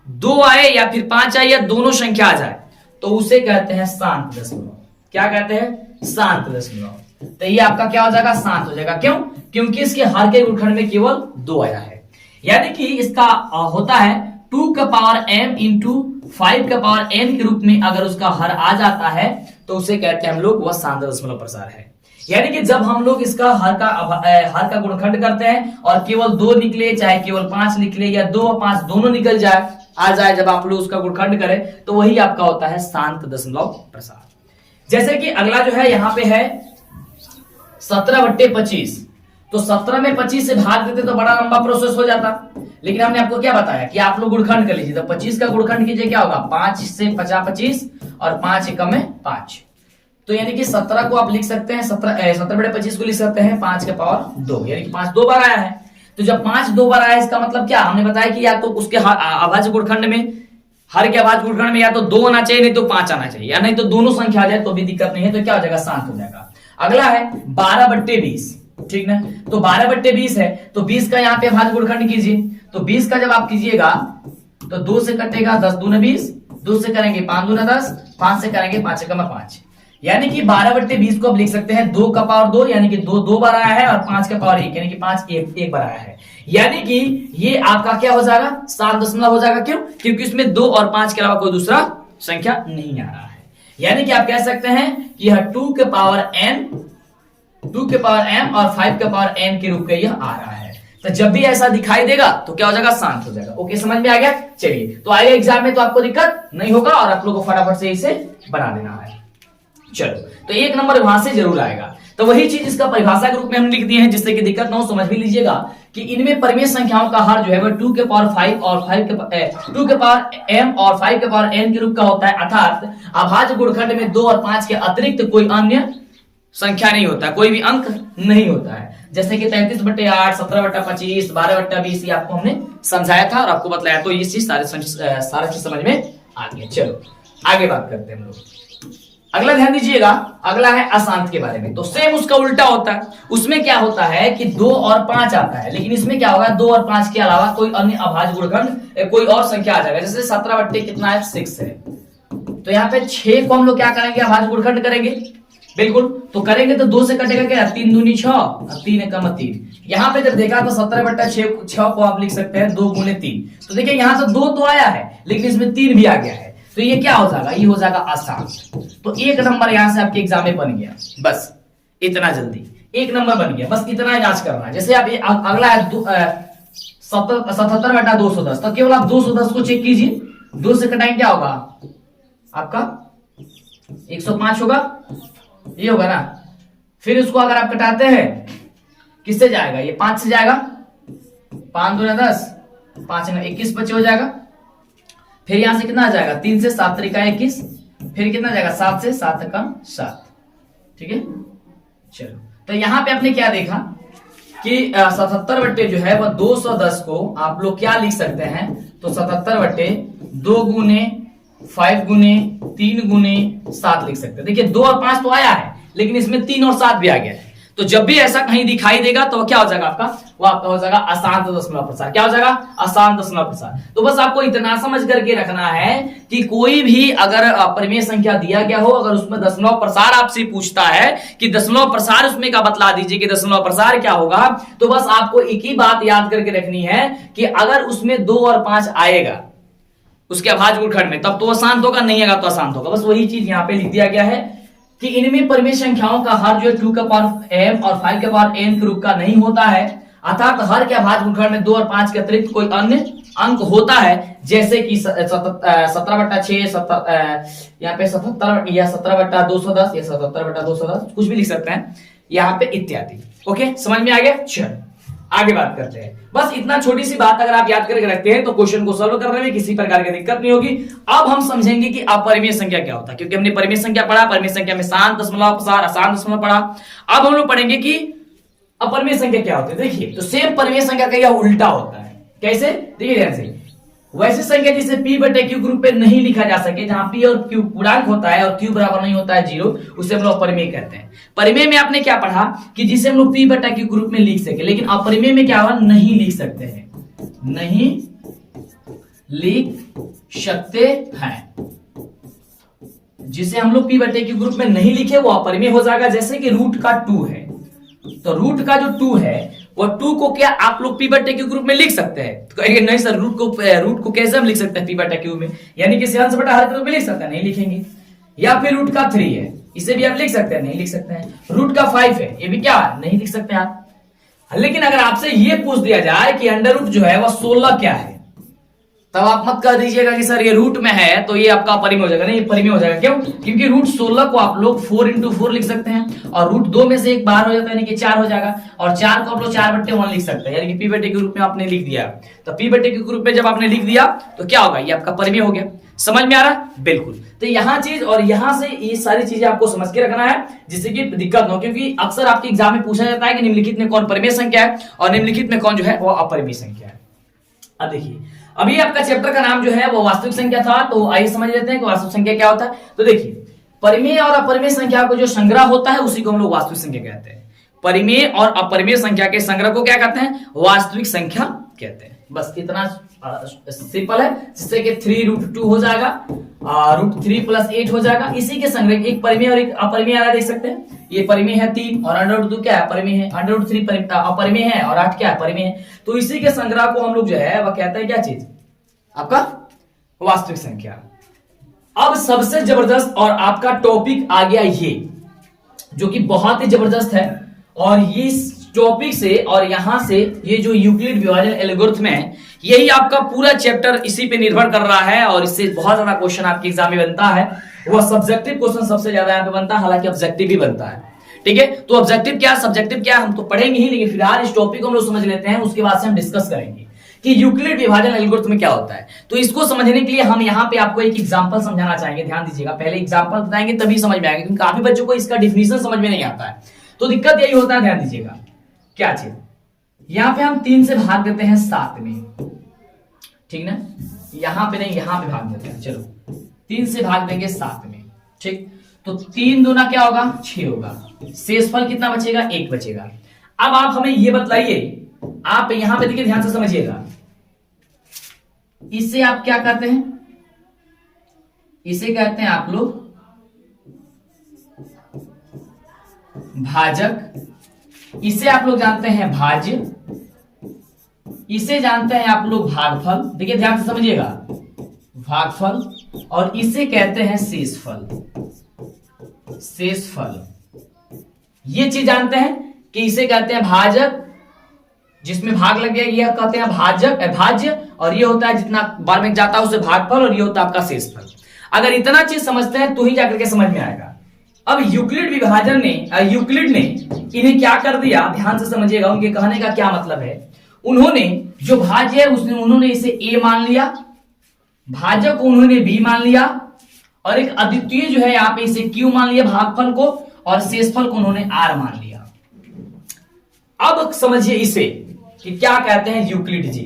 2 आए या फिर 5 आए या दोनों संख्या आ जाए तो उसे कहते हैं शांत दशमलव। क्या कहते हैं? शांत दशमलव। तो ये आपका क्या हो जाएगा, शांत हो जाएगा। क्यों? क्योंकि इसके हर के गुणखंड में केवल 2 आया है। यानी कि इसका होता है 2 का पावर m इंटू 5 का पावर n के रूप में अगर उसका हर आ जाता है तो उसे कहते हैं हम लोग वह शांत दशमलव प्रसार है। यानी कि जब हम लोग इसका हर का गुणखंड करते हैं और केवल 2 निकले, चाहे केवल 5 निकले या 2 और 5 दोनों निकल जाए आ जाए, जब आप लोग उसका गुणखंड करें तो वही आपका होता है शांत दशमलव प्रसार। जैसे कि अगला जो है यहाँ पे है 17/25। तो 17 में 25 से भाग देते तो बड़ा लंबा प्रोसेस हो जाता, लेकिन हमने आपको क्या बताया कि आप लोग गुणखंड कर लीजिए। तो 25 का गुणखंड कीजिए, क्या होगा, 5 से 50 25 और 5 एकम में 5। तो यानी कि 17 को आप लिख सकते हैं 17/25 को लिख सकते हैं 5 के पावर 2, यानी कि 5 2 बार आया है। तो जब 5 2 बार आया इसका मतलब क्या, हमने बताया कि या तो उसके अभाज्य गुणखंड में, हर के अभाज्य गुणखंड में या तो 2 आना चाहिए नहीं तो 5 आना चाहिए, या नहीं तो दोनों संख्या आ जाए तो भी दिक्कत नहीं है। तो क्या हो जाएगा, शांत हो जाएगा। अगला है 12/20, ठीक ना। तो 12/20 है तो 20 का यहाँ पे अभाज्य गुणखंड कीजिए। तो 20 का जब आप कीजिएगा तो 2 से कटेगा 10 दूने 20, 2 से करेंगे 5 दूने 10, 5 से करेंगे 5 एकम 5, यानी कि 12/20 को आप लिख सकते हैं 2 का पावर 2, यानी कि 2 2 बार आया है, और 5 का पावर 1, यानी कि 5 1 बार आया है। यानी कि ये आपका क्या हो जाएगा, शांत दशमलव हो जाएगा। क्यों? क्योंकि इसमें 2 और 5 के अलावा कोई दूसरा संख्या नहीं आ रहा है। यानी कि आप कह सकते हैं कि यह 2 के पावर m और 5 के पावर n के रूप में यह आ रहा है। तो जब भी ऐसा दिखाई देगा तो क्या हो जाएगा, शांत हो जाएगा। ओके, समझ में आ गया। चलिए, तो आइए एग्जाम में तो आपको दिक्कत नहीं होगा और आप लोगों को फटाफट से इसे बना देना है। चलो, तो 1 नंबर वहां से जरूर आएगा। तो वही चीज इसका परिभाषा के रूप में हम लिख दिए हैं, जिससे कि दिक्कत ना हो। समझ भी लीजिएगा कि इनमें परिमेय संख्याओं का हर जो है वो 2 के पावर 5 और 2 के पावर m और 5 के पावर n के रूप का होता है, अर्थात अभाज्य गुणखंड में 2 और 5 के अतिरिक्त कोई अन्य संख्या नहीं होता, कोई भी अंक नहीं होता है। जैसे कि 33/8, 17/25, 12/20 ये आपको हमने समझाया था और आपको बतलाया, तो ये चीज सारा चीज समझ में आ गया। चलो आगे बात करते हैं हम लोग। अगला ध्यान दीजिएगा, अगला है अशांत के बारे में। तो सेम उसका उल्टा होता है। उसमें क्या होता है कि 2 और 5 आता है, लेकिन इसमें क्या होगा, 2 और 5 के अलावा कोई अन्य अभाज्य गुणखंड कोई और संख्या आ जाएगा। जैसे 17 कितना है, 6 है, तो यहाँ पे 6 को हम लोग क्या करेंगे, अभाज्य गुणखंड करेंगे। बिल्कुल, तो करेंगे तो 2 से कटेगा क्या, 3 दूनी 6, 3 एकम 3। यहाँ पे जब देखा तो 17/6 को आप लिख सकते हैं 2 गुणे 3। तो देखिए यहाँ से 2 तो आया है, लेकिन इसमें 3 भी आ गया है, तो ये क्या हो जाएगा, ये हो जाएगा अशांत। तो 1 नंबर यहां से आपके एग्जाम में बन गया। बस इतना जल्दी 1 नंबर बन गया, बस इतना जांच करना है। जैसे आप अगला है 77/210, तो केवल आप 210 को चेक कीजिए, 2 से कटाएंगे क्या होगा आपका 105 होगा, ये होगा ना। फिर उसको अगर आप कटाते हैं किससे जाएगा, ये 5 से जाएगा, 5 दूना 10, 5 ना 21 बचे हो जाएगा। फिर यहां से कितना आ जाएगा, 3 से 7 तरीका 21, फिर कितना जाएगा 7 से 7 कम 7। ठीक है, चलो तो यहां पे आपने क्या देखा कि 77 जो है वह 210 को आप लोग क्या लिख सकते हैं, तो 77/2 गुने 5 गुने 3 गुने 7 लिख सकते हैं। देखिए 2 और 5 तो आया है, लेकिन इसमें 3 और 7 भी आ गया है। तो जब भी ऐसा कहीं दिखाई देगा तो क्या हो जाएगा आपका, वो आपका हो जाएगा अशांत दशमलव प्रसार। क्या हो जाएगा, अशांत दशमलव प्रसार। तो बस आपको इतना समझ करके रखना है कि कोई भी अगर परिमेय संख्या दिया गया हो, अगर उसमें दशमलव प्रसार आपसे पूछता है कि दशमलव प्रसार उसमें का बतला दीजिए कि दशमलव प्रसार क्या होगा, तो बस आपको एक ही बात याद करके रखनी है कि अगर उसमें 2 और 5 आएगा उसके अभाज्य गुणखंड में, तब तो अशांत होगा, नहीं आएगा तो अशांत होगा। बस वही चीज यहाँ पे लिख दिया गया है कि इनमें परिमेय संख्याओं का हर जो 2 का पावर m और 5 का पावर n के रूप का नहीं होता है, अर्थात हर के अभाज्य गुणखंड में 2 और 5 के अतिरिक्त कोई अन्य अंक होता है, जैसे कि 17/6, यहाँ पे 77 या 17/210 या 77/210 कुछ भी लिख सकते हैं यहाँ पे इत्यादि। ओके, समझ में आ गया। चलो आगे बात करते हैं। बस इतना छोटी सी बात अगर आप याद करके रखते हैं तो क्वेश्चन को सॉल्व करने में किसी प्रकार की दिक्कत नहीं होगी। अब हम समझेंगे कि अपरिमेय संख्या क्या होता है, क्योंकि हमने परिमेय संख्या पढ़ा, परिमेय संख्या में शांत दशमलव प्रसार, अशांत दशमलव पढ़ा। अब हम लोग पढ़ेंगे कि अपरिमेय संख्या क्या होती है। देखिए, तो सेम परिमेय संख्या का यह उल्टा होता है। कैसे, देखिए ध्यान से, वैसी संख्या जिसे p/q ग्रुप पे नहीं लिखा जा सके, जहां p और q पूर्णांक होता है और q बराबर नहीं होता है 0, उसे हम लोग अपरिमेय कहते हैं। परिमेय में आपने क्या पढ़ा कि जिसे हम लोग p/q ग्रुप में लिख सके, लेकिन अपरिमेय में क्या हुआ, नहीं लिख सकते हैं, नहीं लिख सकते हैं। जिसे हम लोग p/q ग्रुप में नहीं लिखे वो अपरिमेय हो जाएगा। जैसे कि रूट का 2 है, तो रूट का जो 2 है वो 2 को क्या आप लोग p/q ग्रुप में लिख सकते हैं, तो कहेंगे नहीं सर, रूट को कैसे हम लिख सकते हैं p/q में, यानी कि अंश बटा हर के रूप में लिख सकते हैं, नहीं लिखेंगे। या फिर रूट का 3 है, इसे भी आप लिख सकते हैं, नहीं लिख सकते हैं। रूट का 5 है, ये भी क्या नहीं लिख सकते आप। लेकिन अगर आपसे ये पूछ दिया जाए कि अंडर रूट जो है वह 16 क्या है, तब आप मत कह दीजिएगा कि सर ये रूट में है तो ये आपका परिमेय हो जाएगा। नहीं, परिमेय हो जाएगा। क्यों, क्योंकि रूट 16 को आप लोग 4 × 4 लिख सकते हैं, और रूट 2 में से एक बाहर हो जाता है, यानी कि 4 हो जाएगा, और 4 को आप लोग 4/1 लिख सकते हैं, यानी कि p/q के रूप में आपने लिख दिया। तो p/q के रूप में जब आपने लिख दिया तो क्या होगा, ये आपका परिमेय हो गया। समझ में आ रहा है, बिल्कुल। तो यहाँ चीज और यहाँ से ये सारी चीजें आपको समझ के रखना है, जिससे कि दिक्कत न हो, क्योंकि अक्सर आपके एग्जाम में पूछा जाता है कि निम्नलिखित में कौन परिमेय संख्या है और निम्नलिखित में कौन जो है वो अपरिमेय संख्या है। अब देखिए, अभी आपका चैप्टर का नाम जो है वो वास्तविक संख्या था, तो आइए समझ लेते हैं कि वास्तविक संख्या क्या होता है। तो देखिए, परिमेय और अपरिमेय संख्या को जो संग्रह होता है उसी को हम लोग वास्तविक संख्या कहते हैं। परिमेय और अपरिमेय संख्या के संग्रह को क्या कहते हैं, वास्तविक संख्या कहते हैं। बस इतना सिंपल है, जिससे कि 3√2 हो जाएगा, √3 + 8 हो जाएगा। इसी के संग्रह एक परिमेय और एक अपरिमेय आ रहा, देख सकते हैं। ये परिमेय है 3 और √2 क्या है, परिमेय है। √3 अपरिमेय है और 8 क्या है, परिमेय है। तो इसी के संग्रह को हम लोग जो है वह कहते हैं क्या चीज, आपका वास्तविक संख्या। अब सबसे जबरदस्त और आपका टॉपिक आ गया ये, जो कि बहुत ही जबरदस्त है, और इस टॉपिक से और यहां से ये जो यूक्लिड विभाजन एल्गोरिथम है, यही आपका पूरा चैप्टर इसी पे निर्भर कर रहा है और इससे बहुत ज्यादा क्वेश्चन आपके एग्जाम में बनता है। वह सब्जेक्टिव क्वेश्चन सबसे ज्यादा यहाँ पे बनता है, हालांकि ऑब्जेक्टिव भी बनता है। ठीक है, तो ऑब्जेक्टिव क्या सब्जेक्टिव क्या हम तो पढ़ेंगे ही, लेकिन फिलहाल इस टॉपिक को हम लोग समझ लेते हैं, उसके बाद से हम डिस्कस करेंगे कि यूक्लिड विभाजन एल्गोरिथम में क्या होता है। तो इसको समझने के लिए हम यहाँ पे आपको एक एग्जांपल समझाना चाहेंगे। ध्यान दीजिएगा, पहले एग्जांपल बताएंगे तभी समझ में आएगा, क्योंकि काफी बच्चों को इसका डिफिनीशन समझ में नहीं आता है, तो दिक्कत यही होता है। ध्यान दीजिएगा क्या चीज, यहाँ पे हम 3 से भाग देते हैं 7 में, ठीक ना, यहाँ पे नहीं यहाँ पे भाग देते हैं, चलो 3 से भाग देंगे 7 में, ठीक। तो 3 दूना क्या होगा 6 होगा, शेषफल कितना बचेगा 1 बचेगा। अब आप हमें ये बताइए, आप यहां पे देखिए ध्यान से समझिएगा, इसे आप क्या कहते हैं, इसे कहते हैं आप लोग भाजक, इसे आप लोग जानते हैं भाज्य, इसे जानते हैं आप लोग भागफल, देखिए ध्यान से समझिएगा भागफल, और इसे कहते हैं शेषफल। शेषफल ये चीज जानते हैं कि इसे कहते हैं भाजक, जिसमें भाग लग गया, यह कहते हैं भाजक भाज्य, और ये होता है जितना बार में जाता है उसे भागफल, और ये होता है आपका शेषफल। अगर इतना चीज समझते हैं तो ही जाकर के समझ में आएगा। अब यूक्लिड विभाजन ने यूक्लिड ने इन्हें क्या कर दिया, ध्यान से समझिएगा, उनके कहने का क्या मतलब है। उन्होंने जो भाज्य है उन्होंने इसे ए मान लिया, भाजक को उन्होंने बी मान लिया, और एक अद्वितीय जो है यहाँ पे इसे क्यू मान लिया भागफल को, और शेषफल को उन्होंने आर मान लिया। अब समझिए इसे कि क्या कहते हैं यूक्लिड जी।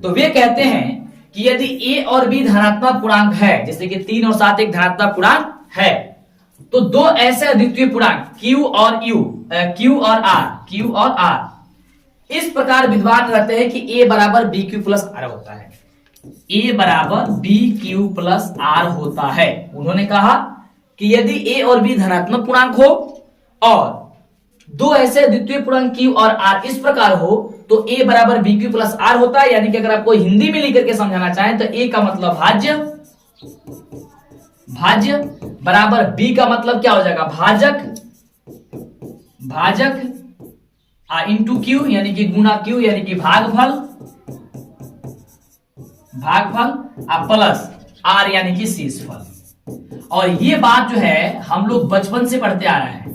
तो वे कहते हैं कि यदि ए और बी धनात्मक पूर्णांक है, जैसे कि 3 और 7 एक धनात्मक पूर्णांक है, तो 2 ऐसे अद्वितीय पूर्णांक क्यू और आर इस प्रकार विद्यमान रहते हैं कि ए बराबर बी क्यू प्लस आर होता है। ए बराबर बी क्यू प्लस आर होता है। उन्होंने कहा कि यदि ए और बी धनात्मक पूर्णांक हो और 2 ऐसे द्वितीय पूर्णांक क्यू और आर इस प्रकार हो, तो ए बराबर बी क्यू प्लस आर होता है। यानी कि अगर आपको हिंदी में लिख करके समझाना चाहें तो ए का मतलब भाज्य बराबर बी का मतलब क्या हो जाएगा भाजक इंटू क्यू यानी कि गुना क्यू यानी कि भागफल प्लस आर यानी कि शेषफल। और ये बात जो है हम लोग बचपन से पढ़ते आ रहे हैं,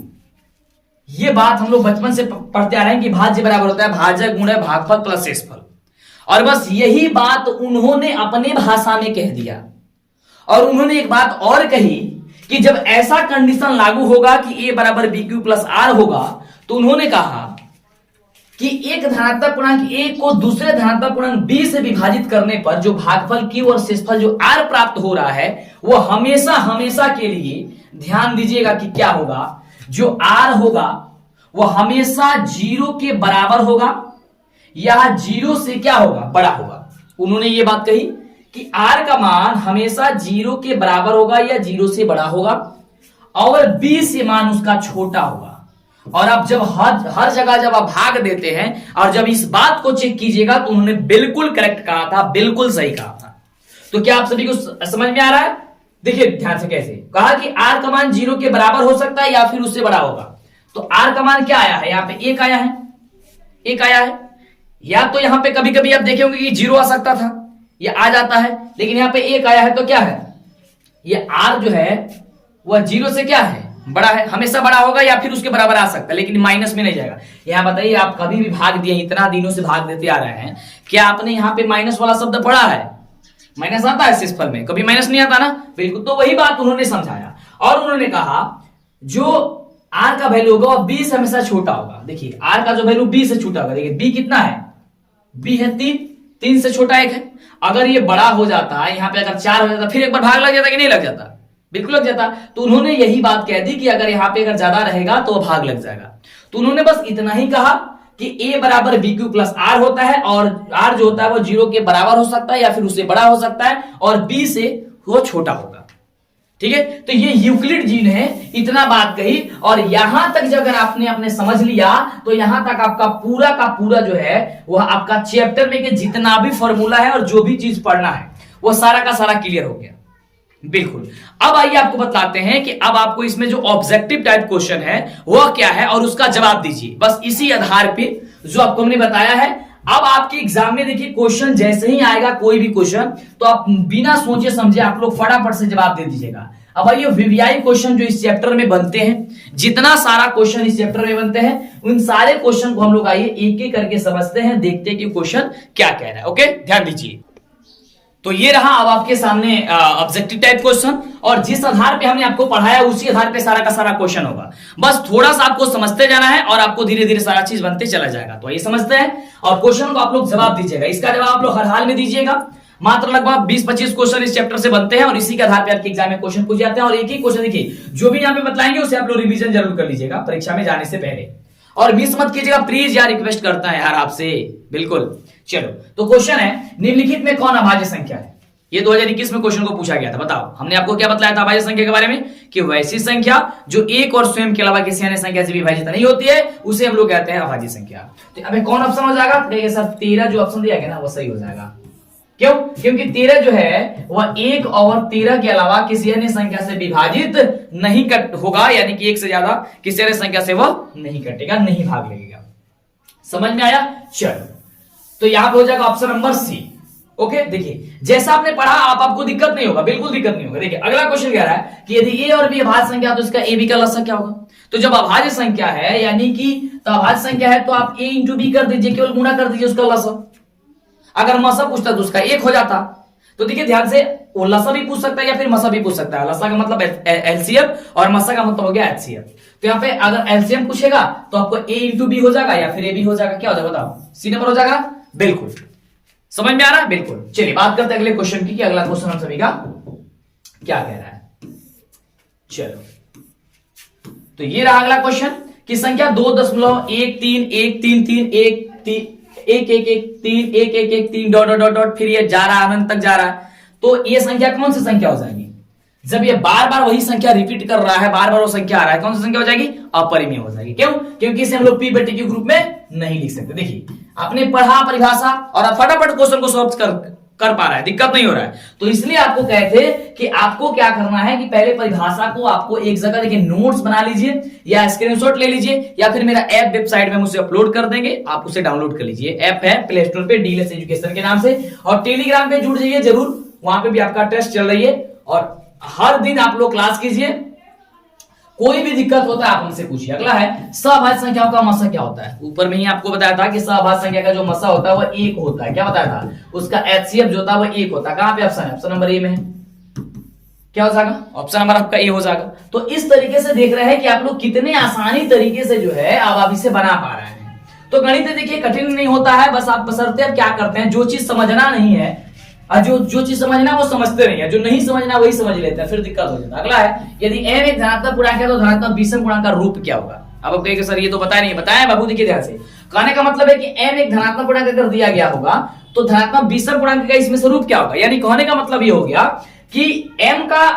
ये बात हम लोग बचपन से पढ़ते आ रहे हैं कि भाज्य बराबर होता है भाजक गुणे भागफल प्लस शेषफल। और बस यही बात उन्होंने अपने भाषा में कह दिया। और उन्होंने एक बात और कही कि जब ऐसा कंडीशन लागू होगा कि ए बराबर बी क्यू प्लस आर होगा, तो उन्होंने कहा कि एक धनात्मक पूर्णांक ए को दूसरे धनात्मक पूर्णांक बी से विभाजित करने पर जो भागफल क्यू और शेषफल जो आर प्राप्त हो रहा है, वो हमेशा हमेशा के लिए ध्यान दीजिएगा कि क्या होगा, जो आर होगा वो हमेशा 0 के बराबर होगा या 0 से क्या होगा बड़ा होगा। उन्होंने ये बात कही कि आर का मान हमेशा 0 के बराबर होगा या 0 से बड़ा होगा, और बी से मान उसका छोटा होगा। और अब जब हर जगह जब आप भाग देते हैं और जब इस बात को चेक कीजिएगा तो उन्होंने बिल्कुल करेक्ट कहा था, बिल्कुल सही कहा था। तो क्या आप सभी को समझ में आ रहा है? देखिए ध्यान से, कैसे कहा कि आर का मान 0 के बराबर हो सकता है या फिर उससे बड़ा होगा। तो आर का मान क्या आया है, यहाँ पे 1 आया है, या तो यहाँ पे कभी कभी आप देखे होंगे कि 0 आ सकता था, ये आ जाता है, लेकिन यहाँ पे 1 आया है, तो क्या है, ये आर जो है वह 0 से क्या है बड़ा है, हमेशा बड़ा होगा या फिर उसके बराबर आ सकता है, लेकिन माइनस में नहीं जाएगा। यहाँ बताइए, आप कभी भी भाग दिए, इतना दिनों से भाग देते आ रहे हैं, क्या आपने यहाँ पे माइनस वाला शब्द पढ़ा है? माइनस आता है शेषफल में, कभी माइनस नहीं आता ना, बिल्कुल। तो वही बात उन्होंने समझाया और उन्होंने कहा जो आर का वैल्यू होगा बी से हमेशा छोटा होगा। देखिए आर का जो वैल्यू बी से छोटा होगा, देखिए बी कितना है, बी है 3 से छोटा 1 है। अगर ये बड़ा हो जाता है, यहाँ पे अगर 4 हो जाता, फिर एक बार भाग लग जाता कि नहीं लग जाता? बिल्कुल लग जाता। तो उन्होंने यही बात कह दी कि अगर यहाँ पे अगर ज्यादा रहेगा तो भाग लग जाएगा। तो उन्होंने बस इतना ही कहा कि ए बराबर बी क्यू प्लस आर होता है, और आर जो होता है वो 0 के बराबर हो सकता है या फिर उससे बड़ा हो सकता है, और बी से वो छोटा होगा। ठीक है, तो ये यूक्लिड जी ने इतना बात कही, और यहां तक जब अगर आपने अपने समझ लिया तो यहां तक आपका पूरा का पूरा जो है वह आपका चैप्टर में के जितना भी फॉर्मूला है और जो भी चीज पढ़ना है वो सारा का सारा क्लियर हो गया। बिल्कुल। अब आइए आपको बताते हैं कि अब आपको इसमें जो ऑब्जेक्टिव टाइप क्वेश्चन है वह क्या है और उसका जवाब दीजिए। बस इसी आधार पे जो आपको हमने बताया है, अब आपके एग्जाम में देखिए क्वेश्चन जैसे ही आएगा कोई भी क्वेश्चन, तो आप बिना सोचे समझे आप लोग फटाफट से जवाब दे दीजिएगा। अब आइए वीवीआई क्वेश्चन जो इस चैप्टर में बनते हैं, जितना सारा क्वेश्चन इस चैप्टर में बनते हैं, उन सारे क्वेश्चन को हम लोग आइए एक एक करके समझते हैं, देखते हैं कि क्वेश्चन क्या कह रहा है। ओके, ध्यान दीजिए। तो ये रहा अब आपके सामने ऑब्जेक्टिव टाइप क्वेश्चन, और जिस आधार पे हमने आपको पढ़ाया उसी आधार पे सारा का सारा क्वेश्चन होगा। बस थोड़ा सा आपको समझते जाना है और आपको धीरे धीरे सारा चीज बनते चला जाएगा। तो ये समझते हैं और क्वेश्चन को आप लोग जवाब दीजिएगा। इसका जवाब आप लोग हर हाल में दीजिएगा। मात्र लगभग 20-25 क्वेश्चन इस चैप्टर से बनते हैं और इसी के आधार पर आपके एग्जाम में क्वेश्चन पूछ जाते हैं। और एक ही क्वेश्चन देखिए जो भी यहाँ पे बतलाएंगे उसे आप लोग रिवीजन जरूर कर लीजिएगा परीक्षा में जाने से पहले, और मिस मत कीजिएगा प्लीज यार, रिक्वेस्ट करता है यार आपसे, बिल्कुल। चलो, तो क्वेश्चन है निम्नलिखित में कौन अभाज्य संख्या है। ये 2021 में क्वेश्चन को पूछा गया था। बताओ, हमने आपको क्या बताया था अभाज्य संख्या के बारे में, कि वैसी संख्या जो एक और स्वयं के अलावा किसी अन्य संख्या से विभाजित नहीं होती है उसे हम लोग कहते हैं अभाज्य संख्या। तो अबे कौन ऑप्शन हो जाएगा? देखिए सर 13 जो ऑप्शन दिया गया ना वो सही हो जाएगा। क्यों? क्योंकि 13 जो है वह एक और 13 के अलावा किसी अन्य संख्या से विभाजित नहीं कट होगा, यानी कि एक से ज्यादा किसी अन्य संख्या से वह नहीं कटेगा, नहीं भाग लगेगा। समझ में आया? चलो, तो यहां पे हो जाएगा ऑप्शन नंबर सी। ओके, देखिए जैसा आपने पढ़ा आपको दिक्कत नहीं होगा, बिल्कुल दिक्कत नहीं होगा। देखिए अगला क्वेश्चन कह रहा है कि यदि ए और बी अभाज्य संख्या तो इसका ए बी का लसाअ क्या होगा। तो जब अभाज्य संख्या है यानी कि तो अभाज्य संख्या है तो आप ए इंटू बी कर दीजिए, केवल गुणा कर दीजिए उसका लसाअ। अगर मसा पूछता तो उसका एक हो जाता। तो देखिए ध्यान से, वो लसा भी पूछ सकता है या फिर मसा भी पूछ सकता है। लसा का मतलब एलसीएम और मसा का मतलब हो गया एचसीएफ। तो यहाँ पे अगर एलसीएम पूछेगा तो आपको ए इंटू बी हो जाएगा या फिर ए बी हो जाएगा। क्या हो जाएगा बताओ? सी नंबर हो जाएगा। बिल्कुल समझ में आ रहा है? बिल्कुल। चलिए बात करते हैं अगले क्वेश्चन की कि अगला क्वेश्चन हम सभी का क्या कह रहा है। चलो, तो ये रहा अगला क्वेश्चन कि संख्या 2.13311111111 डॉट डॉट डॉट फिर ये जा रहा है अनंत तक जा रहा है। तो ये संख्या कौन सी संख्या हो जाएगी? जब ये बार बार वही संख्या रिपीट कर रहा है, बार बार वो संख्या आ रहा है, कौन सी संख्या हो जाएगी? अपरिमेय हो जाएगी। क्यों? क्योंकि इसे हम लोग पी बटे क्यू ग्रुप में नहीं लिख सकते। देखिए आपने पढ़ा परिभाषा और आप फटाफट क्वेश्चन को सॉल्व कर पा रहा है, दिक्कत नहीं हो रहा है। तो इसलिए आपको कहते कि आपको क्या करना है कि पहले परिभाषा को आपको एक जगह देखिए नोट्स बना लीजिए या स्क्रीनशॉट ले लीजिए, या फिर मेरा ऐप वेबसाइट में हम उसे अपलोड कर देंगे, आप उसे डाउनलोड कर लीजिए। ऐप है प्ले स्टोर पे डीएलएस एजुकेशन के नाम से, और टेलीग्राम पे जुड़ जाइए जरूर, वहां पे भी आपका टेस्ट चल रही है और हर दिन आप लोग क्लास कीजिए। कोई भी दिक्कत होता है आप हमसे पूछिए। अगला है सहभाज्य संख्याओं का मसा क्या होता है। ऊपर में ही आपको बताया था कि सहभाज्य संख्या का जो मसा होता है वह एक होता है। क्या बताया था? उसका एचसीएफ जो होता है वह एक होता है। कहां पे ऑप्शन है? ऑप्शन नंबर ए में है। क्या हो जाएगा? ऑप्शन नंबर आपका ए हो जाएगा। तो इस तरीके से देख रहे हैं कि आप लोग कितने आसानी तरीके से जो है आप इसे बना पा रहे हैं। तो गणित देखिए कठिन नहीं होता है, बस आप बशर्ते अब क्या करते हैं, जो चीज समझना नहीं है और जो चीज समझना वो समझते नहीं है, जो नहीं समझना वही समझ लेते हैं, फिर दिक्कत हो जाता है। अगला है यदि m एक धनात्मक पूर्णांक है तो धनात्मक विषम पूर्णांक का रूप क्या होगा। अब आप कहेंगे सर ये तो बताया नहीं, बताया बाबू, देखिए ध्यान से। कहने का मतलब है कि m एक धनात्मक पूर्णांक अगर दिया गया होगा तो धनात्मक विषम पूर्णांक का इसमें से रूप क्या होगा। यानी कहने का मतलब ये हो गया कि m का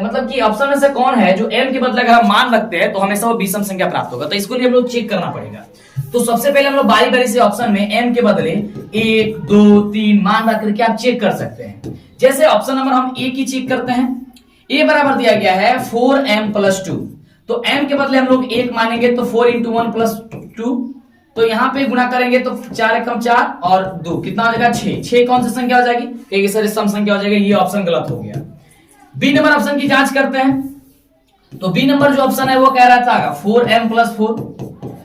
मतलब कि ऑप्शन में से कौन है जो m के बदले अगर हम मान रखते हैं तो हमेशा वो विषम संख्या प्राप्त होगा। तो इसको लिए हम लोग चेक करना पड़ेगा। तो सबसे पहले हम लोग बारी बारी से ऑप्शन में m के बदले 1 2 3 मान रख करके आप चेक कर सकते हैं। जैसे ऑप्शन नंबर हम ए की चेक करते हैं, ए बराबर दिया गया है 4m + 2, तो m के बदले हम लोग 1 मानेंगे तो 4 × 1 + 2, तो यहां पे गुणा करेंगे तो 4 × 4 और 2 कितना हो जाएगा 6। 6 कौन सी संख्या हो जाएगी? कहेंगे सर सम संख्या हो जाएगी, ये ऑप्शन गलत हो गया। बी नंबर ऑप्शन की जांच करते हैं, तो बी नंबर जो ऑप्शन है वो कह रहा था 4m + 4,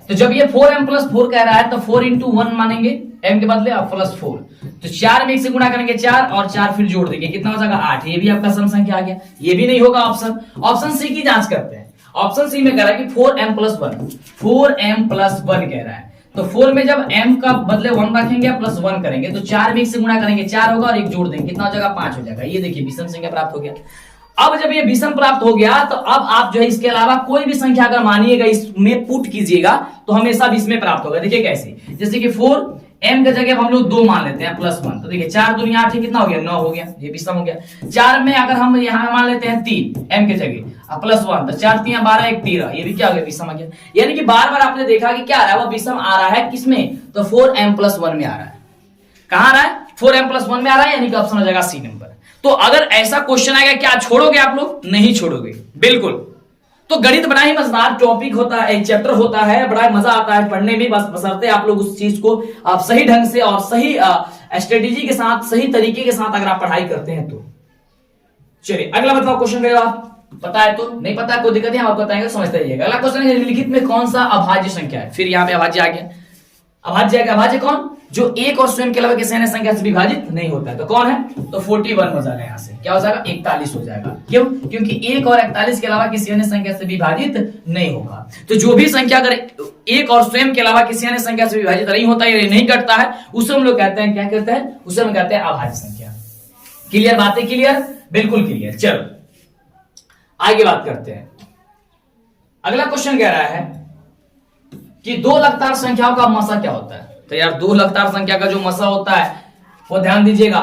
तो जब ये 4m + 4 कह रहा है तो 4 × 1 मानेंगे m के बदले आप +4, तो 4 में 1 से गुणा करेंगे 4 और 4 फिर जोड़ देंगे, कितना हो जाएगा 8। ये भी आपका सम संख्या आ गया। ये भी नहीं होगा ऑप्शन। ऑप्शन सी की जांच करते हैं। ऑप्शन सी में कह रहा है कि 4m + 1, 4m + 1 कह रहा है, तो 4 में जब m का बदले 1 रखेंगे +1 करेंगे तो 4 में 1 से गुणा करेंगे 4 होगा और 1 जोड़ देंगे, कितना हो जाएगा 5 हो जाएगा। ये देखिए विषम संख्या प्राप्त हो गया। अब जब ये विषम प्राप्त हो गया तो अब आप जो है इसके अलावा कोई भी संख्या अगर मानिएगा इसमें पुट कीजिएगा तो हमेशा भी इसमें प्राप्त होगा। देखिए कैसे, जैसे कि 4m के जगह हम लोग 2 मान लेते हैं +1, तो देखिए 4 दूनी 8 कितना हो गया 9 हो गया, ये विषम हो गया। 4 में अगर हम यहाँ मान लेते हैं 3 m के जगह +1, तो 4 3 12 1 13, ये भी क्या हो गया विषम आ गया। यानी कि बार बार आपने देखा कि क्या आ रहा है, वो विषम आ रहा है किसमें, तो 4m + 1 में आ रहा है। कहां आ रहा है? 4m + 1 में आ रहा है, यानी कि ऑप्शन हो जाएगा सी नंबर। तो अगर ऐसा क्वेश्चन आएगा, क्या छोड़ोगे आप लोग? नहीं छोड़ोगे, बिल्कुल। तो गणित बड़ा ही मजेदार टॉपिक होता है, चैप्टर होता है, बड़ा मजा आता है पढ़ने में, बस बशर्ते आप लोग उस चीज को आप सही ढंग से और सही स्ट्रेटेजी के साथ, सही तरीके के साथ अगर आप पढ़ाई करते हैं तो। चलिए अगला बताओ क्वेश्चन करो आप। पता है तो? नहीं पता है कोई दिक्कत नहीं, हम आपको बताएंगे, समझते रहिएगा। अगला क्वेश्चन है, निम्नलिखित में कौन सा अभाज्य संख्या है? फिर यहाँ पे अभाज्य आ गया। अभाज्य कौन? जो एक और स्वयं के अलावा किसी अन्य संख्या से विभाजित नहीं होता है। तो कौन है? तो 41 हो जाएगा, यहाँ से क्या हो जाएगा? 41 हो जाएगा। क्यों? क्योंकि 1 और 41 के अलावा किसी अन्य संख्या से विभाजित नहीं होगा। तो जो भी संख्या अगर 1 और स्वयं के अलावा किसी अन्य संख्या से विभाजित नहीं होता है, नहीं कटता है, उसे हम लोग कहते हैं, क्या कहते हैं? उसे हम कहते हैं अभाज्य संख्या। क्लियर? बातें क्लियर? बिल्कुल क्लियर। चलो आगे बात करते हैं। अगला क्वेश्चन कह रहा है कि दो लगातार संख्याओं का मसा क्या होता है? तो यार दो लगातार संख्या का जो मसा होता है वो ध्यान दीजिएगा।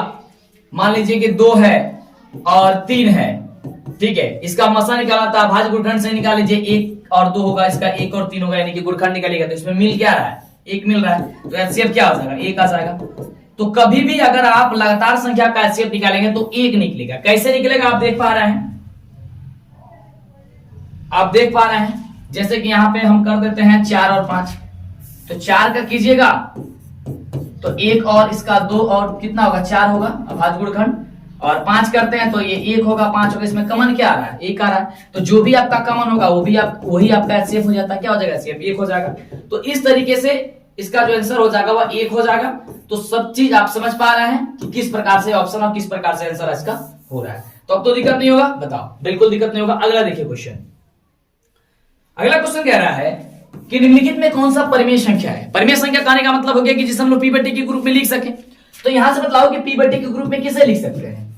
मान लीजिए कि 2 है और 3 है, ठीक है, इसका मसा निकालना था, भाज्य गुणखंड से निकाल लीजिए। 1 और 2 होगा, इसका 1 और 3 होगा, यानी कि गुणखंड निकालिएगा तो इसमें मिल क्या रहा है? 1 मिल रहा है, तो एचसीएफ क्या आ जाएगा? 1 आ जाएगा। तो कभी भी अगर आप लगातार संख्या का एचसीएफ निकालेंगे तो 1 निकलेगा। कैसे निकलेगा आप देख पा रहे हैं? आप देख पा रहे हैं, जैसे कि यहां पे हम कर देते हैं 4 और 5, तो 4 का कीजिएगा तो 1 और इसका 2 और कितना होगा? 4 होगा अभाज्य गुणखंड। और 5 करते हैं तो ये 1 होगा, 5 होगा, इसमें कॉमन क्या आ रहा है? 1 आ रहा है। तो जो भी आपका कॉमन होगा वही आपका एचसीएफ हो जाता है। क्या हो जाएगा? एचसीएफ 1 हो जाएगा। तो इस तरीके से इसका जो आंसर हो जाएगा वह 1 हो जाएगा। तो सब चीज आप समझ पा रहे हैं कि किस प्रकार से ऑप्शन और किस प्रकार से आंसर इसका हो रहा है। तो अब तो दिक्कत नहीं होगा, बताओ, बिल्कुल दिक्कत नहीं होगा। अगला देखिए क्वेश्चन। अगला क्वेश्चन कह रहा है कि निम्नलिखित में कौन सा परिमेय संख्या है? परिमेय संख्या कहने का मतलब हो गया कि जिसे हम लोग पी बटे के ग्रुप में लिख सके। तो यहां से बतलाओ कि पी बटे के ग्रुप में किसे लिख सकते हैं?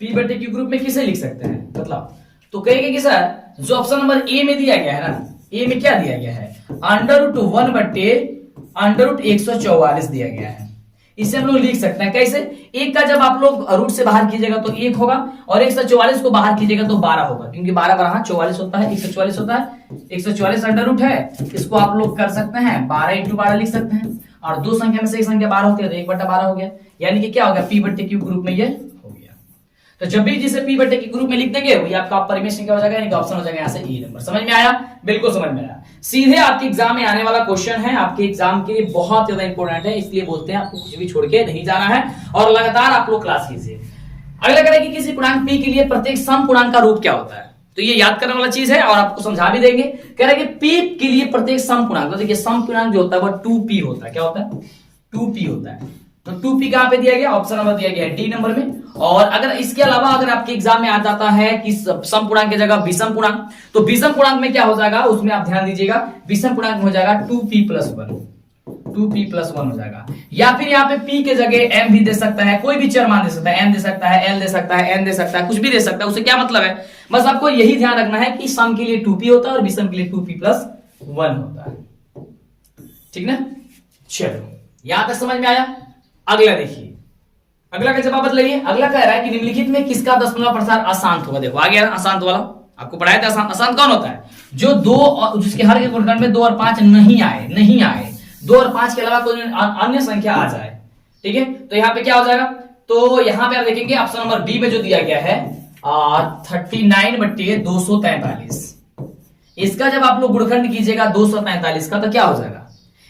पी बटे के ग्रुप में किसे लिख सकते हैं बतलाओ। तो कहेंगे कि सर जो ऑप्शन नंबर ए में दिया गया है ना, ए में क्या दिया गया है? √1 बटे √144 दिया गया है। इसे हम लोग लिख सकते हैं कैसे? 1 का जब आप लोग रूट से बाहर कीजिएगा तो 1 होगा, और 144 को बाहर कीजिएगा तो 12 होगा, क्योंकि 12 12 44 होता है, 144 होता है। 144 अंडर रूट है, इसको आप लोग कर सकते हैं 12 × 12 लिख सकते हैं। और दो संख्या में से एक संख्या 12 होती है तो 1/12 हो गया, यानी कि क्या हो गया? पी बटे क्यू ग्रुप में ये हो गया। तो जब भी जिसे पी बटे क्यू ग्रुप में लिख देंगे वही आपका परिमेय संख्या हो जाएगा, यानी कि ऑप्शन हो जाएगा यहाँ से ई नंबर। समझ में आया? बिल्कुल समझ में आया। सीधे आपके एग्जाम में आने वाला क्वेश्चन है, आपके एग्जाम के लिए बहुत ज्यादा इंपॉर्टेंट है, इसलिए बोलते हैं आपको कुछ भी छोड़ के नहीं जाना है और लगातार आप लोग क्लास कीजिए। अगला करें कि किसी पूर्णांक पी के लिए प्रत्येक सम पूर्णांक का रूप क्या होता है? तो ये याद करने वाला चीज है और आपको समझा भी देंगे। कह रहे हैं कि पी के लिए प्रत्येक सम पूर्णांक, तो देखिए सम पूर्णांक जो होता है वो 2p होता है। क्या होता है? 2p होता है। तो 2p कहां पे दिया गया? ऑप्शन नंबर दिया गया है डी नंबर में। और अगर इसके अलावा अगर आपके एग्जाम में आ जाता है कि सम पूर्णांक की जगह विषम पूर्णांक, तो विषम पूर्णांक में क्या हो जाएगा? उसमें आप ध्यान दीजिएगा, विषम पूर्णांक में हो जाएगा 2p+1, 2p+1 हो जाएगा। या फिर यहाँ पे p के जगह m भी दे सकता है, कोई भी चर मान दे सकता है, m दे सकता है, l दे सकता है, n दे सकता है, कुछ भी दे सकता है। उसे क्या मतलब है? बस आपको यही ध्यान रखना है कि सम के लिए 2p होता है और विषम के लिए 2p+1 होता है। ठीक ना? चलो यहां तक समझ में आया? अगला देखिए, अगला का जवाब बदलिए। अगला कह रहा है कि निम्नलिखित में किसका दशमलव प्रसार अशांत होगा? देखो आ गया अशांत वाला, आपको पढ़ाया था अशांत। अशांत कौन होता है? जो 2 और जिसके हर के गुणनखंड में 2 और 5 नहीं आए, 2 और 5 के अलावा कोई अन्य संख्या आ जाए। ठीक है, तो यहाँ पे क्या हो जाएगा? तो यहाँ पे आप देखेंगे ऑप्शन नंबर बी में जो दिया गया है 39 बटे 243, इसका जब आप लोग गुणनखंड कीजिएगा 243 का, तो क्या हो जाएगा?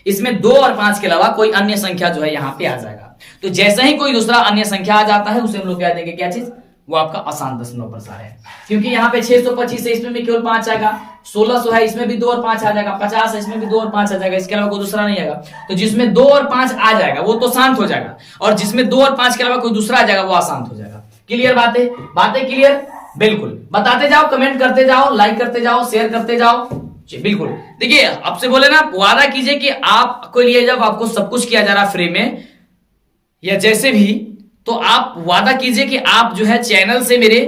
इसमें 2 और 5 के अलावा कोई अन्य संख्या जो है यहाँ पे आ जाएगा। तो जैसे ही कोई दूसरा अन्य संख्या आ जाता है उसे हम लोग कह देंगे क्या चीज? वो आपका अशांत दशमलव प्रसार है। क्योंकि यहाँ पे 625 है, इसमें भी केवल 5 आएगा, 1600 है, इसमें भी 2 और 5 आ जाएगा, 50 है, इसमें भी 2 और 5 आ जाएगा, इसके अलावा कोई दूसरा नहीं आएगा। तो जिसमें 2 और 5 आ जाएगा वो तो शांत हो जाएगा, और जिसमें 2 और 5 के अलावा कोई दूसरा आ जाएगा वो अशांत हो जाएगा। क्लियर बातें क्लियर? बिल्कुल, बताते जाओ, कमेंट करते जाओ, लाइक करते जाओ, शेयर करते जाओ। बिल्कुल, देखिए आपसे बोले ना, वादा कीजिए कि आपको लिए जब आपको सब कुछ किया जा रहा फ्री में या जैसे भी, तो आप वादा कीजिए कि आप जो है चैनल से मेरे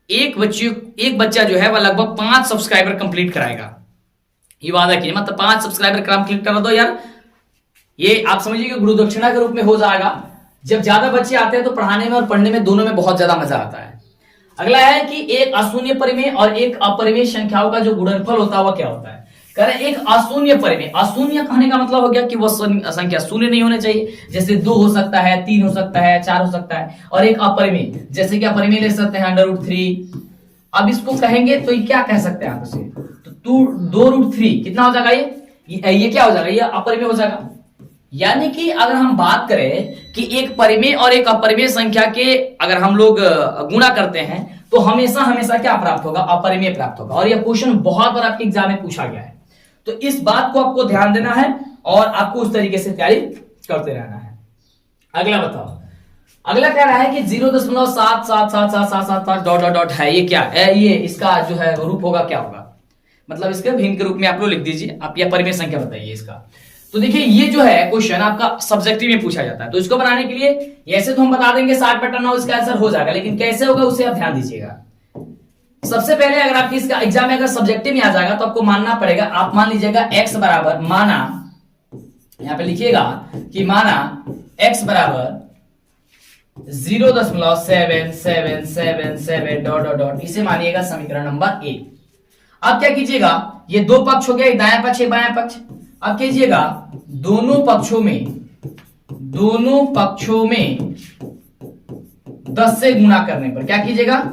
एक बच्चा जो है वह लगभग 5 सब्सक्राइबर कंप्लीट कराएगा। ये वादा कीजिए, मतलब 5 सब्सक्राइबर कंप्लीट करा दो यार। ये आप समझिए कि गुरु दक्षिणा के रूप में हो जाएगा। जब ज्यादा बच्चे आते हैं तो पढ़ाने में और पढ़ने में दोनों में बहुत ज्यादा मजा आता है। अगला है कि एक अशून्य परिमेय और एक अपरिमेय संख्याओं का जो गुणनफल होता है वह क्या होता है? कह रहे एक अशून्य परिमेय। अशून्य कहने का मतलब हो गया कि वो संख्या शून्य नहीं होने चाहिए, जैसे 2 हो सकता है, 3 हो सकता है, 4 हो सकता है। और एक अपरिमेय, जैसे कि अपरिमेय ले सकते हैं √3। अब इसको कहेंगे तो ये क्या कह सकते हैं आप इसे, तो 2√3 कितना हो जाएगा, ये क्या हो जाएगा, ये अपरिमेय हो जाएगा। यानी कि अगर हम बात करें कि एक परिमेय और एक अपरिमेय संख्या के अगर हम लोग गुणा करते हैं तो हमेशा हमेशा क्या प्राप्त होगा, अपरिमेय प्राप्त होगा। और यह क्वेश्चन बहुत बार आपके एग्जाम में पूछा गया है, तो इस बात को आपको ध्यान देना है और आपको उस तरीके से तैयारी करते रहना है। अगला बताओ, अगला कह रहा है कि 0.77777 डॉट डॉट डॉट है, ये क्या है, ये इसका जो है रूप होगा, क्या होगा, मतलब इसके भिन्न के रूप में आप लोग लिख दीजिए, आप यह परिमेय संख्या बताइए इसका। तो देखिए ये जो है क्वेश्चन आपका सब्जेक्टिव में पूछा जाता है, तो इसको बनाने के लिए ऐसे तो हम बता देंगे 60/9 इसका आंसर हो जाएगा, लेकिन कैसे होगा उसे आप ध्यान दीजिएगा। सबसे पहले अगर आपकी इसका एग्जाम में अगर सब्जेक्टिव में आ जाएगा तो आपको मानना पड़ेगा, आप मान लीजिएगा x बराबर, माना यहां पे लिखिएगा कि माना x बराबर 0.7777 डॉट डॉट डॉट, इसे मानिएगा समीकरण नंबर 1। अब क्या कीजिएगा, ये दो पक्ष हो गया, दायां पक्ष एक बायां पक्ष। अब कीजिएगा दोनों पक्षों में 10 से गुणा करने पर, क्या कीजिएगा,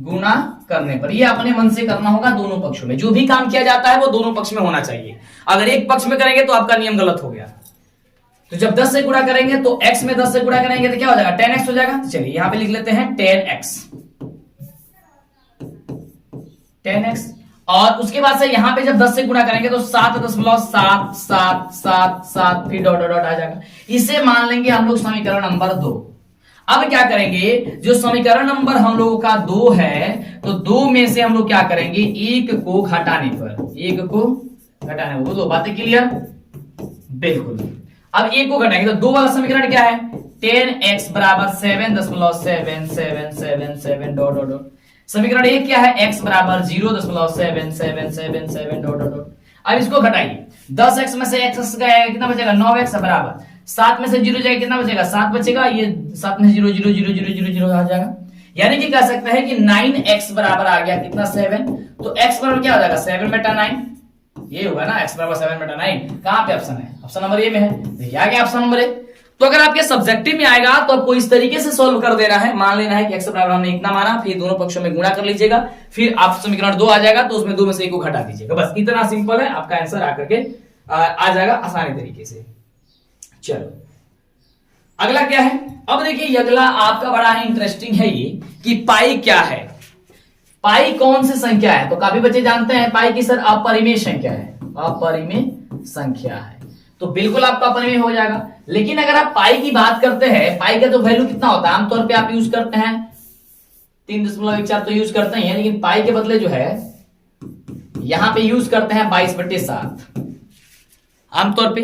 गुणा करने पर, ये अपने मन से करना होगा। दोनों पक्षों में जो भी काम किया जाता है वो दोनों पक्ष में होना चाहिए। अगर एक पक्ष में करेंगे तो आपका नियम गलत हो गया। तो जब 10 से गुणा करेंगे तो x में 10 से गुणा करेंगे तो क्या हो जाएगा, 10x हो जाएगा। चलिए यहां पे लिख लेते हैं 10x। और उसके बाद से यहां पे जब 10 से गुणा करेंगे तो 7.777 फिर डॉट डॉट डॉट आ जाएगा। इसे मान लेंगे हम लोग समीकरण नंबर 2। अब क्या करेंगे, जो समीकरण नंबर हम लोगों का 2 है, तो 2 में से हम लोग क्या करेंगे, 1 को घटाने पर, बोलो बातें क्लियर, बिल्कुल। अब 1 को घटाएंगे तो 2 वाला समीकरण क्या है, 10x बराबर 7.7777 डॉट डॉट डॉट। समीकरण 1 क्या है, x बराबर 0.7777 डॉट डॉट डॉट। अब इसको घटाइए, 10x में से x गया कितना बचेगा, 9x बराबर 7 में से 0 जाएगा कितना बचेगा, 7 बचेगा। ये 7 में 0 0 0 0 0 0 आ जाएगा। यानी कि कह सकते हैं कि 9x बराबर आ गया कितना, 7। तो x बराबर क्या हो जाएगा, 7/9, ये होगा ना, x बराबर 7/9। कहां पे ऑप्शन है, ऑप्शन नंबर ए में है। देखिए आ गया ऑप्शन नंबर ए। तो अगर आपके सब्जेक्टिव में आएगा तो आपको इस तरीके से सॉल्व कर देना है। मान लेना है कि x बराबर हमने इतना माना, फिर दोनों पक्षों में गुणा कर लीजिएगा, फिर आप समीकरण 2 आ जाएगा तो उसमें 2 में से 1 को घटा दीजिएगा। बस इतना सिंपल है, आपका आंसर आकर के आ जाएगा आसानी तरीके से। चलो अगला क्या है, अब देखिए अगला आपका बड़ा ही इंटरेस्टिंग है ये कि पाई क्या है। पाई कौन सी संख्या है, तो काफी बच्चे जानते हैं पाई की सर अपरिमेय संख्या है, अपरिमेय संख्या है, तो बिल्कुल आपका अपरिमेय हो जाएगा। लेकिन अगर आप पाई की बात करते हैं, पाई का तो वैल्यू कितना होता है, आमतौर पे आप यूज करते हैं 3.14 तो यूज करते ही हैं, लेकिन पाई के बदले जो है यहां पे यूज करते हैं 22/7 आमतौर पे।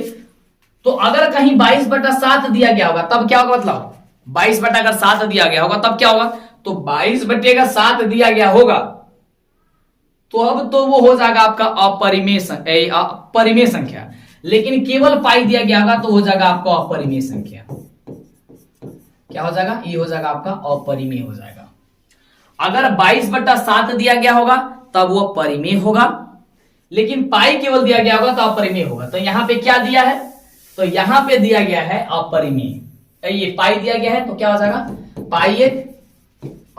तो अगर कहीं 22/7 दिया गया होगा तब क्या होगा, मतलब 22/7 दिया गया होगा तब क्या होगा, तो 22/7 दिया गया होगा तो अब तो वो हो जाएगा आपका अपरिमेय संख्या। लेकिन केवल पाई दिया गया होगा तो हो जाएगा आपका अपरिमेय संख्या। क्या हो जाएगा, ये हो जाएगा आपका अपरिमेय हो जाएगा। अगर 22/7 दिया गया होगा तब वो परिमेय होगा, लेकिन पाई केवल दिया गया होगा तो अपरिमेय होगा। तो यहां पे क्या दिया है, तो यहां पे दिया गया है अपरिमेय। ये पाई दिया गया है तो क्या हो जाएगा, पाई एक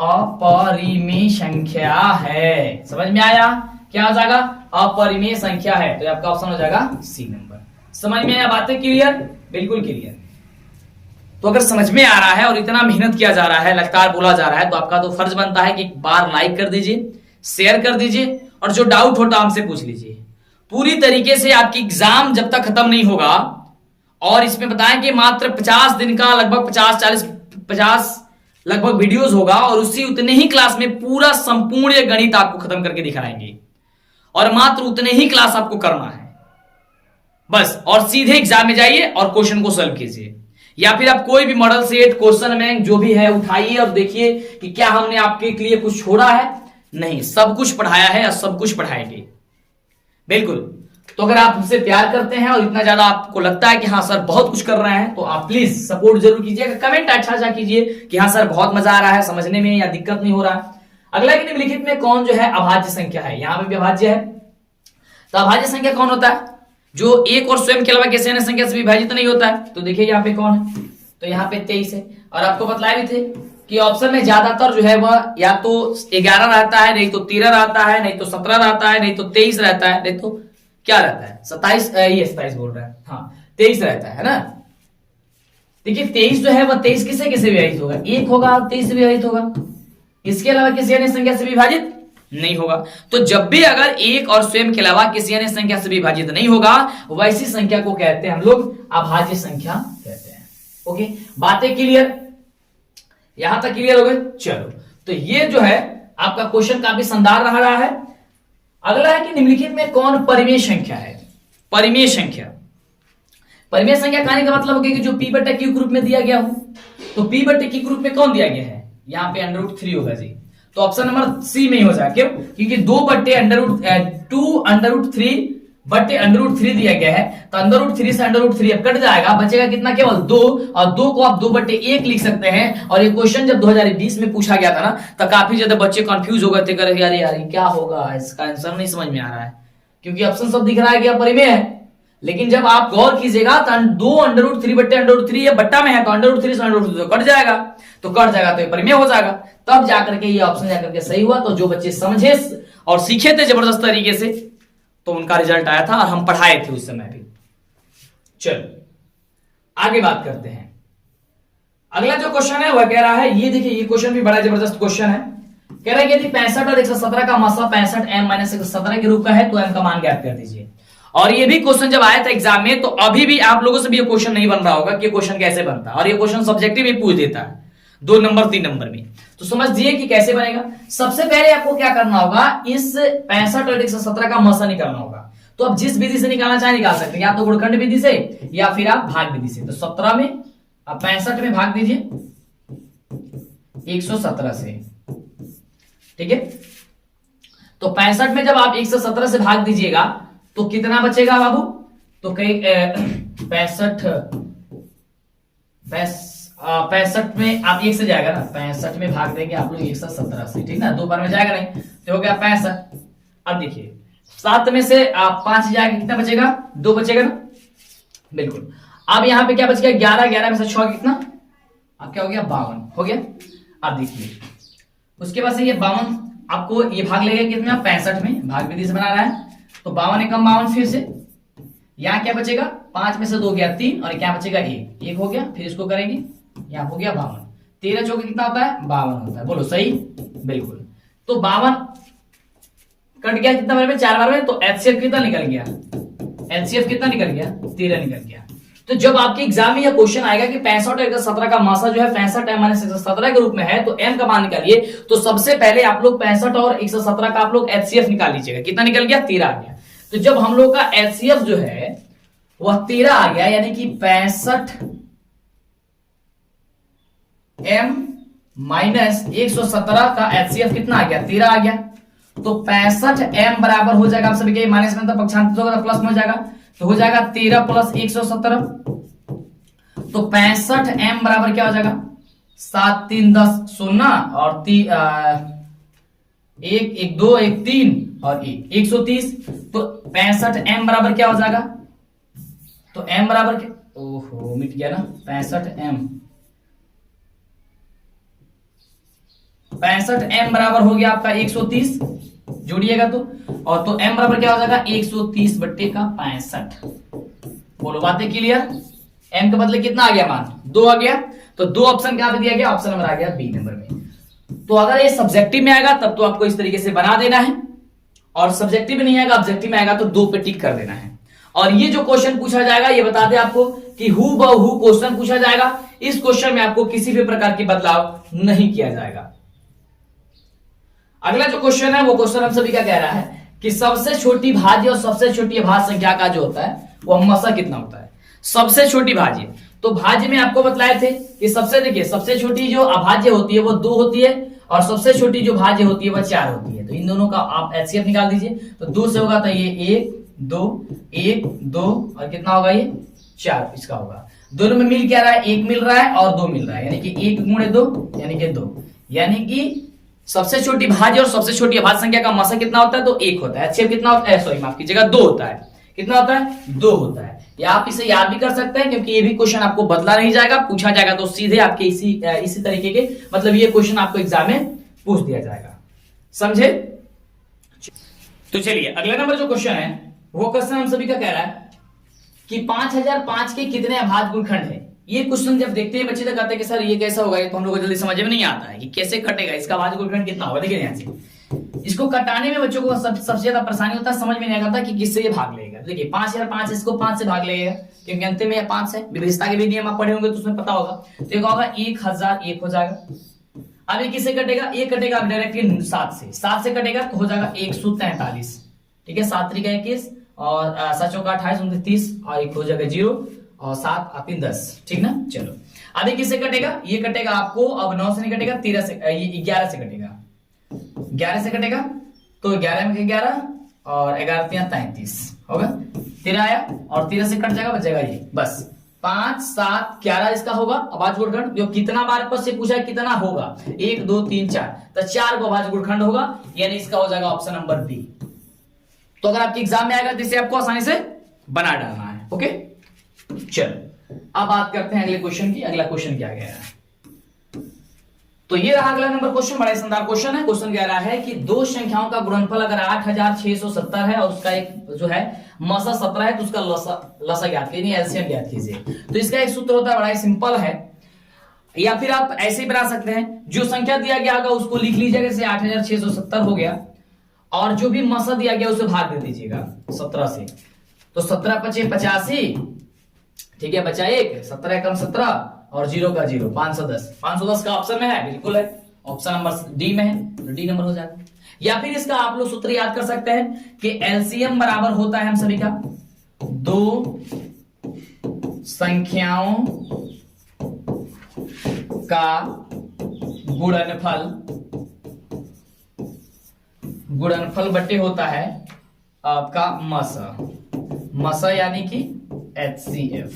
अपरिमेय संख्या है। समझ में आया, क्या हो जाएगा, अपरिमेय संख्या है। तो आपका ऑप्शन हो जाएगा सी नंबर। समझ में आया, बातें क्लियर, बिल्कुल क्लियर। तो अगर समझ में आ रहा है और इतना मेहनत किया जा रहा है, लगातार बोला जा रहा है, तो आपका तो फर्ज बनता है कि एक बार लाइक कर दीजिए, शेयर कर दीजिए, और जो डाउट होता हमसे पूछ लीजिए। पूरी तरीके से आपकी एग्जाम जब तक खत्म नहीं होगा, और इसमें बताएं कि मात्र 50 दिन का लगभग 50 लगभग वीडियोस होगा, और उसी उतने ही क्लास में पूरा संपूर्ण गणित आपको खत्म करके दिखाएंगे, और मात्र उतने ही क्लास आपको करना है बस। और सीधे एग्जाम में जाइए और क्वेश्चन को सॉल्व कीजिए, या फिर आप कोई भी मॉडल सेट, क्वेश्चन बैंक जो भी है उठाइए और देखिए कि क्या हमने आपके लिए कुछ छोड़ा है। नहीं, सब कुछ पढ़ाया है और सब कुछ पढ़ाएंगे, बिल्कुल। तो अगर आप हमसे प्यार करते हैं और इतना ज्यादा आपको लगता है कि हाँ सर बहुत कुछ कर रहे हैं, तो आप प्लीज सपोर्ट जरूर कीजिएगा। कमेंट अच्छा कीजिए कि हाँ सर बहुत मजा आ रहा है समझने में, या दिक्कत नहीं हो रहा है। अगला कि निम्नलिखित में कौन जो है अभाज्य संख्या है, यहां पे भी अभाज्य है। तो अभाज्य संख्या कौन होता है? जो एक और स्वयं के अलावा किसी अन्य संख्या से विभाजित नहीं होता है। तो देखिए यहाँ पे कौन है, तो यहाँ पे 23 है। और आपको बतलाए भी थे कि ऑप्शन में ज्यादातर जो है वह या तो 11 रहता है, नहीं तो 13 रहता है, नहीं तो 17 रहता है, नहीं तो 23 रहता है, नहीं तो क्या रहता है 27, ये 27 बोल रहा है, हाँ 23 रहता है ना। देखिए 23 जो है वह 23 किसे किसे विभाजित होगा? 1 होगा, 23 से विभाजित होगा, इसके अलावा किसी अन्य संख्या से विभाजित नहीं होगा। तो जब भी अगर एक और स्वयं के अलावा किसी अन्य संख्या से विभाजित नहीं होगा, वैसी संख्या को कहते हैं हम लोग अभाज्य संख्या कहते हैं। ओके, बातें क्लियर? यहां तक क्लियर हो गए? चलो, तो ये जो है आपका क्वेश्चन काफी शानदार रहा है। अगला है कि निम्नलिखित में कौन परिमेय संख्या है? परिमेय संख्या, परिमेय संख्या कहने का मतलब होगा कि जो p बटा q ग्रुप में दिया गया हो। तो p बटे q ग्रुप में कौन दिया गया है? यहाँ पे √3 होगा जी। तो ऑप्शन नंबर सी में ही हो जाएगा। क्यों? क्योंकि 2 बटे √3 बटे √3 दिया गया है, तो √3 से √3 अब कट जाएगा, बचेगा कितना? केवल 2। और 2 को आप 2 बटे 1 लिख सकते हैं। और ये क्वेश्चन जब 2020 में पूछा गया था ना, तो काफी ज्यादा बच्चे कंफ्यूज हो गए थे, करे यार यार क्या होगा, इसका आंसर नहीं समझ में आ रहा है, क्योंकि ऑप्शन सब दिख रहा है कि यह परिमेय है। लेकिन जब आप गौर कीजिएगा तो 2 √3 बटे √3 ये बट्टा में है, तो √3 से √3 तो कट जाएगा, तो कट जाएगा तो ये परिमेय हो जाएगा। तब जाकर के ये ऑप्शन जाकर के सही हुआ। तो जो बच्चे समझे और सीखे थे जबरदस्त तरीके से, तो उनका रिजल्ट आया था और हम पढ़ाए थे उस समय भी। चलो आगे बात करते हैं। अगला जो क्वेश्चन है वह कह रहा है, ये देखिए ये क्वेश्चन भी बड़ा जबरदस्त क्वेश्चन है। कह रहा है कि यदि 65 और 117 का मसा 65 m - 117 के रूप का है तो m का मान ज्ञात कर दीजिए। और ये भी क्वेश्चन जब आया था एग्जाम में, तो अभी भी आप लोगों से भी ये क्वेश्चन नहीं बन रहा होगा कि क्वेश्चन कैसे बनता है। और ये क्वेश्चन सब्जेक्टिव में पूछ देता है 2 नंबर 3 नंबर में। तो समझ दिए कि कैसे बनेगा। सबसे पहले आपको क्या करना होगा, इस 65 और 117 का मसा निकालना होगा। तो आप जिस विधि से निकालना चाहे निकाल सकते हैं, या तो गुणखंड विधि से या फिर आप भाग विधि से। तो 17 में आप 65 में भाग दीजिए 117 से, ठीक है। तो 65 में जब आप 117 से भाग दीजिएगा तो कितना बचेगा बाबू? तो कई 65 में आप 1 से जाएगा ना, 65 में भाग देंगे आप लोग 117 से, ठीक ना, 2 बार में जाएगा नहीं, तो हो गया 65। अब देखिए 7 में से आप 5 जाएगा, कितना बचेगा? 2 बचेगा ना, बिल्कुल। अब यहाँ पे क्या बच गया? 11, 11 में से 6 कितना? अब क्या हो गया? 52 हो गया। अब देखिए उसके बाद से ये 52 आपको ये भाग लेगा कितना? 65 में, भाग विधि से बना रहा है, तो 52 एकम 52 फिर से यहाँ क्या बचेगा? 5 में से 2 गया 3 और क्या बचेगा? 1 हो गया। फिर इसको करेंगे, यहाँ हो गया 52, 13 चौके कितना होता है? 52 होता है। बोलो सही? बिल्कुल। तो 52 कट गया कितना बार में? 4 बार में। तो एचसीएफ कितना निकल गया? एचसीएफ कितना निकल गया? 13 निकल गया। तो जब आपके एग्जाम में यह क्वेश्चन आएगा कि 65 और 117 का मासा जो है 65 m - 117 के रूप में है, तो m का मान निकालिए, तो सबसे पहले आप लोग 65 और 117 का आप लोग एचसीएफ निकाल लीजिएगा। कितना निकल गया? 13 आ गया। तो जब हम लोग का एचसीएफ जो है वह 13 आ गया, यानी कि 65 m - 117 का एचसीएफ कितना आ गया? 13 आ गया। तो 65 m बराबर हो जाएगा, आप सभी के माइनस में तो पक्षांतर होगा तो प्लस में हो जाएगा, तो हो जाएगा 13 + 117। तो 65 m बराबर क्या हो जाएगा? 7 3 10 0 और 1 1 2 1 3 और 1 130। तो 65 m बराबर क्या हो जाएगा? तो m बराबर क्या? ओहो मिट गया ना। 65 m बराबर हो गया आपका 130, जोड़िएगा तो। और तो m बराबर क्या हो जाएगा? 130 बट्टे का 65। बोलो बातें क्लियर? m के बदले कितना आ गया मान? 2 आ गया। तो 2 ऑप्शन कहां पे दिया गया? ऑप्शन नंबर आ गया बी नंबर में। तो अगर ये सब्जेक्टिव में आएगा तब तो आपको इस तरीके से बना देना है, और सब्जेक्टिव में नहीं आएगा, ऑब्जेक्टिव में आएगा तो 2 पे टिक कर देना है। और ये जो क्वेश्चन पूछा जाएगा, ये बता दे आपको कि हु बहु क्वेश्चन पूछा जाएगा। इस क्वेश्चन में आपको किसी भी प्रकार की बदलाव नहीं किया जाएगा। अगला जो क्वेश्चन है वो क्वेश्चन हम सभी का कह रहा है कि सबसे छोटी भाज्य और सबसे छोटी अभाज्य संख्या का जो होता है वह मसा कितना होता है? सबसे छोटी भाज्य, तो भाज्य में आपको बतलाए थे कि सबसे, देखिए सबसे छोटी जो अभाज्य होती है वो 2 होती है, और सबसे छोटी जो भाज्य होती है वह 4 होती है। तो इन दोनों का आप एचसीएफ निकाल दीजिए। तो 2 से होगा तो ये 1 2 1 2 और कितना होगा? ये 4 इसका होगा। दोनों में मिल क्या रहा है? 1 मिल रहा है और 2 मिल रहा है, यानी कि 1 × 2 यानी कि 2, यानी कि सबसे छोटी भाज्य और सबसे छोटी अभाज्य संख्या का मसा कितना होता है? तो 1 होता है। HCF कितना होता है? सॉरी माफ कीजिएगा, 2 होता है। कितना होता है? 2 होता है। या आप इसे याद भी कर सकते हैं, क्योंकि ये भी क्वेश्चन आपको बदला नहीं जाएगा, पूछा जाएगा तो सीधे आपके इसी तरीके के, मतलब ये क्वेश्चन आपको एग्जाम में पूछ दिया जाएगा। समझे? तो चलिए अगला नंबर जो क्वेश्चन है वो क्वेश्चन हम सभी का कह रहा है कि 5005 के कितने अभाज्य गुणखंड है। ये क्वेश्चन जब देखते हैं बच्चे तो कहते हैं कि सर ये कैसा होगा, ये तो हम लोग को जल्दी समझ में नहीं आता है कि कैसे कटेगा, इसका अभाज्य गुणखंड कितना होगा। देखिए ध्यान से, इसको कटाने में बच्चों को सबसे ज्यादा परेशानी होता है, समझ में नहीं आता कि किससे ये भाग लेगा। देखिए 5005 इसको 5 से भाग लेगा, क्योंकि अंतिम में 5 है। विभेदता के भी नियम आप पढ़े होंगे तो उसमें पता होगा। तो एक होगा 1001 हो जाएगा। अब ये किससे कटेगा? ये कटेगा डायरेक्टली 7 से कटेगा तो हो जाएगा 143। ठीक है, 7 3 21 और 7 चौका 28 29 और 1 हो जाएगा 0 और 7 आप 10। ठीक ना? चलो अब ये किससे कटेगा? ये कटेगा आपको, अब 9 से नहीं कटेगा, 13 से, 11 से कटेगा। 11 से कटेगा तो 11 में 11 और 11 3 33 होगा। 13 आया और 13 से कट जाएगा, बच जाएगा ये बस 5 7 11 इसका होगा अभाज्य गुणखंड। जो कितना बार पर से पूछा है कितना होगा, 1 2 3 4, तो 4 को अभाज्य गुणखंड होगा, यानी इसका हो जाएगा ऑप्शन नंबर बी। तो अगर आपके एग्जाम में आएगा तो इसे आपको आसानी से बना डालना है। ओके, चलो अब बात करते हैं अगले क्वेश्चन की। अगला क्वेश्चन क्या गया है? तो ये रहा अगला नंबर क्वेश्चन, बड़ा शानदार क्वेश्चन है। क्वेश्चन कह रहा है कि दो संख्याओं का गुणनफल अगर 8670 है और उसका एक जो है मसा 17 है, तो उसका लसा ज्ञात कीजिए, एलसीएम ज्ञात कीजिए। तो इसका एक सूत्र होता है, बड़ा ही सिंपल है, या फिर आप ऐसे ही बना सकते हैं, जो संख्या दिया गया होगा उसको लिख लीजिएगा, जैसे 8670 हो गया, और जो भी मसा दिया गया उसे भाग दे दीजिएगा 17 से। तो 17 पचे 85, ठीक है, बचा 1, 17 कम 17 और 0 का 0, 510। 510 का ऑप्शन में है, बिल्कुल है, ऑप्शन नंबर डी में है, तो डी नंबर हो जाएगा। या फिर इसका आप लोग सूत्र याद कर सकते हैं कि एलसीएम बराबर होता है हम सभी का दो संख्याओं का गुणनफल बटे होता है आपका मसा यानी कि HCF।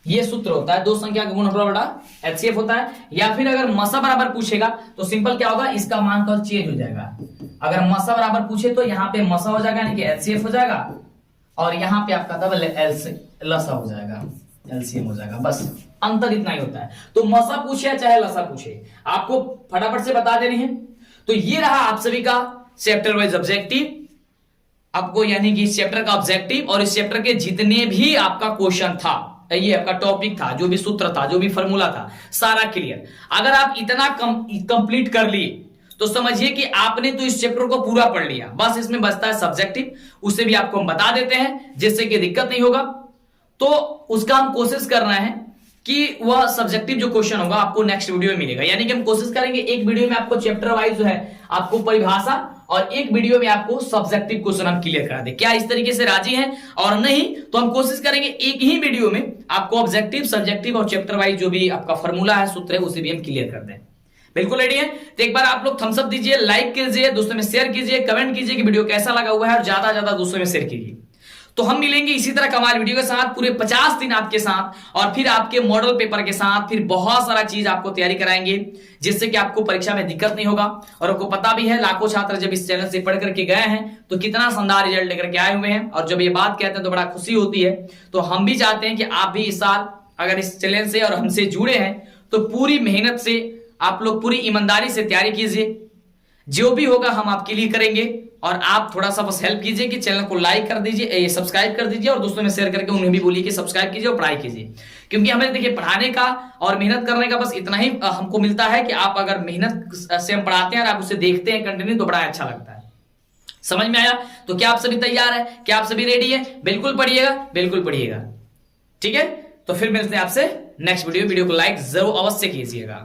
ये सूत्र होता है, दो संख्या का गुणनफल बटा HCF होता है। या फिर अगर मसा बराबर पूछेगा तो सिंपल क्या होगा, इसका मान कल चेंज हो जाएगा। अगर मसा बराबर पूछे तो यहाँ पे मसा हो जाएगा यानी कि HCF हो जाएगा, और यहाँ पे आपका डबल लसा हो जाएगा, LCM हो जाएगा। बस अंतर इतना ही होता है। तो मसा पूछे या चाहे लसा पूछे, आपको फटाफट से बता देनी है। तो ये रहा आप सभी का चैप्टर वाइज ऑब्जेक्टिव, आपको यानी कि इस चैप्टर का ऑब्जेक्टिव और इस चैप्टर के जितने भी आपका क्वेश्चन था, ये आपका टॉपिक था, जो भी सूत्र था, जो भी फॉर्मूला था, सारा क्लियर। अगर आप इतना कंप्लीट कर लिए तो समझिए कि आपने तो इस चैप्टर को पूरा पढ़ लिया। बस इसमें बचता है सब्जेक्टिव, उसे भी आपको हम बता देते हैं जिससे कि दिक्कत नहीं होगा। तो उसका हम कोशिश कर रहे हैं कि वह सब्जेक्टिव जो क्वेश्चन होगा आपको नेक्स्ट वीडियो में मिलेगा। यानी कि हम कोशिश करेंगे एक वीडियो में आपको चैप्टर वाइज जो है आपको परिभाषा, और एक वीडियो में आपको सब्जेक्टिव क्वेश्चन हम क्लियर करा दे। क्या इस तरीके से राजी हैं? और नहीं तो हम कोशिश करेंगे एक ही वीडियो में आपको ऑब्जेक्टिव, सब्जेक्टिव और चैप्टर वाइज जो भी आपका फॉर्मूला है, सूत्र है, उसे भी हम क्लियर कर दें। बिल्कुल रेडी है? तो एक बार आप लोग थम्स अप दीजिए, लाइक कीजिए, दोस्तों में शेयर कीजिए, कमेंट कीजिए कि वीडियो कैसा लगा हुआ है, और ज्यादा ज्यादा दोस्तों में शेयर कीजिए। तो हम मिलेंगे इसी तरह कमाल वीडियो के साथ पूरे 50 दिन आपके साथ, और फिर आपके मॉडल पेपर के साथ, फिर बहुत सारा चीज आपको तैयारी कराएंगे जिससे कि आपको परीक्षा में दिक्कत नहीं होगा। और आपको पता भी है लाखों छात्र जब इस चैनल से पढ़ करके गए हैं तो कितना शानदार रिजल्ट लेकर के आए हुए हैं, और जब ये बात कहते हैं तो बड़ा खुशी होती है। तो हम भी चाहते हैं कि आप भी इस साल अगर इस चैनल से और हमसे जुड़े हैं तो पूरी मेहनत से आप लोग पूरी ईमानदारी से तैयारी कीजिए। जो भी होगा हम आपके लिए करेंगे, और आप थोड़ा सा बस हेल्प कीजिए कि चैनल को लाइक कर दीजिए, सब्सक्राइब कर दीजिए, और दोस्तों में शेयर करके उन्हें भी बोलिए कि सब्सक्राइब कीजिए और पढ़ाई कीजिए। क्योंकि हमें देखिए पढ़ाने का और मेहनत करने का बस इतना ही हमको मिलता है कि आप अगर मेहनत से हम पढ़ाते हैं और आप उसे देखते हैं कंटिन्यू, तो बड़ा अच्छा लगता है। समझ में आया? तो क्या आप सभी तैयार है? क्या आप सभी रेडी है? बिल्कुल पढ़िएगा, बिल्कुल पढ़िएगा। ठीक है, तो फिर मिलते हैं आपसे नेक्स्ट वीडियो को लाइक जरूर अवश्य कीजिएगा।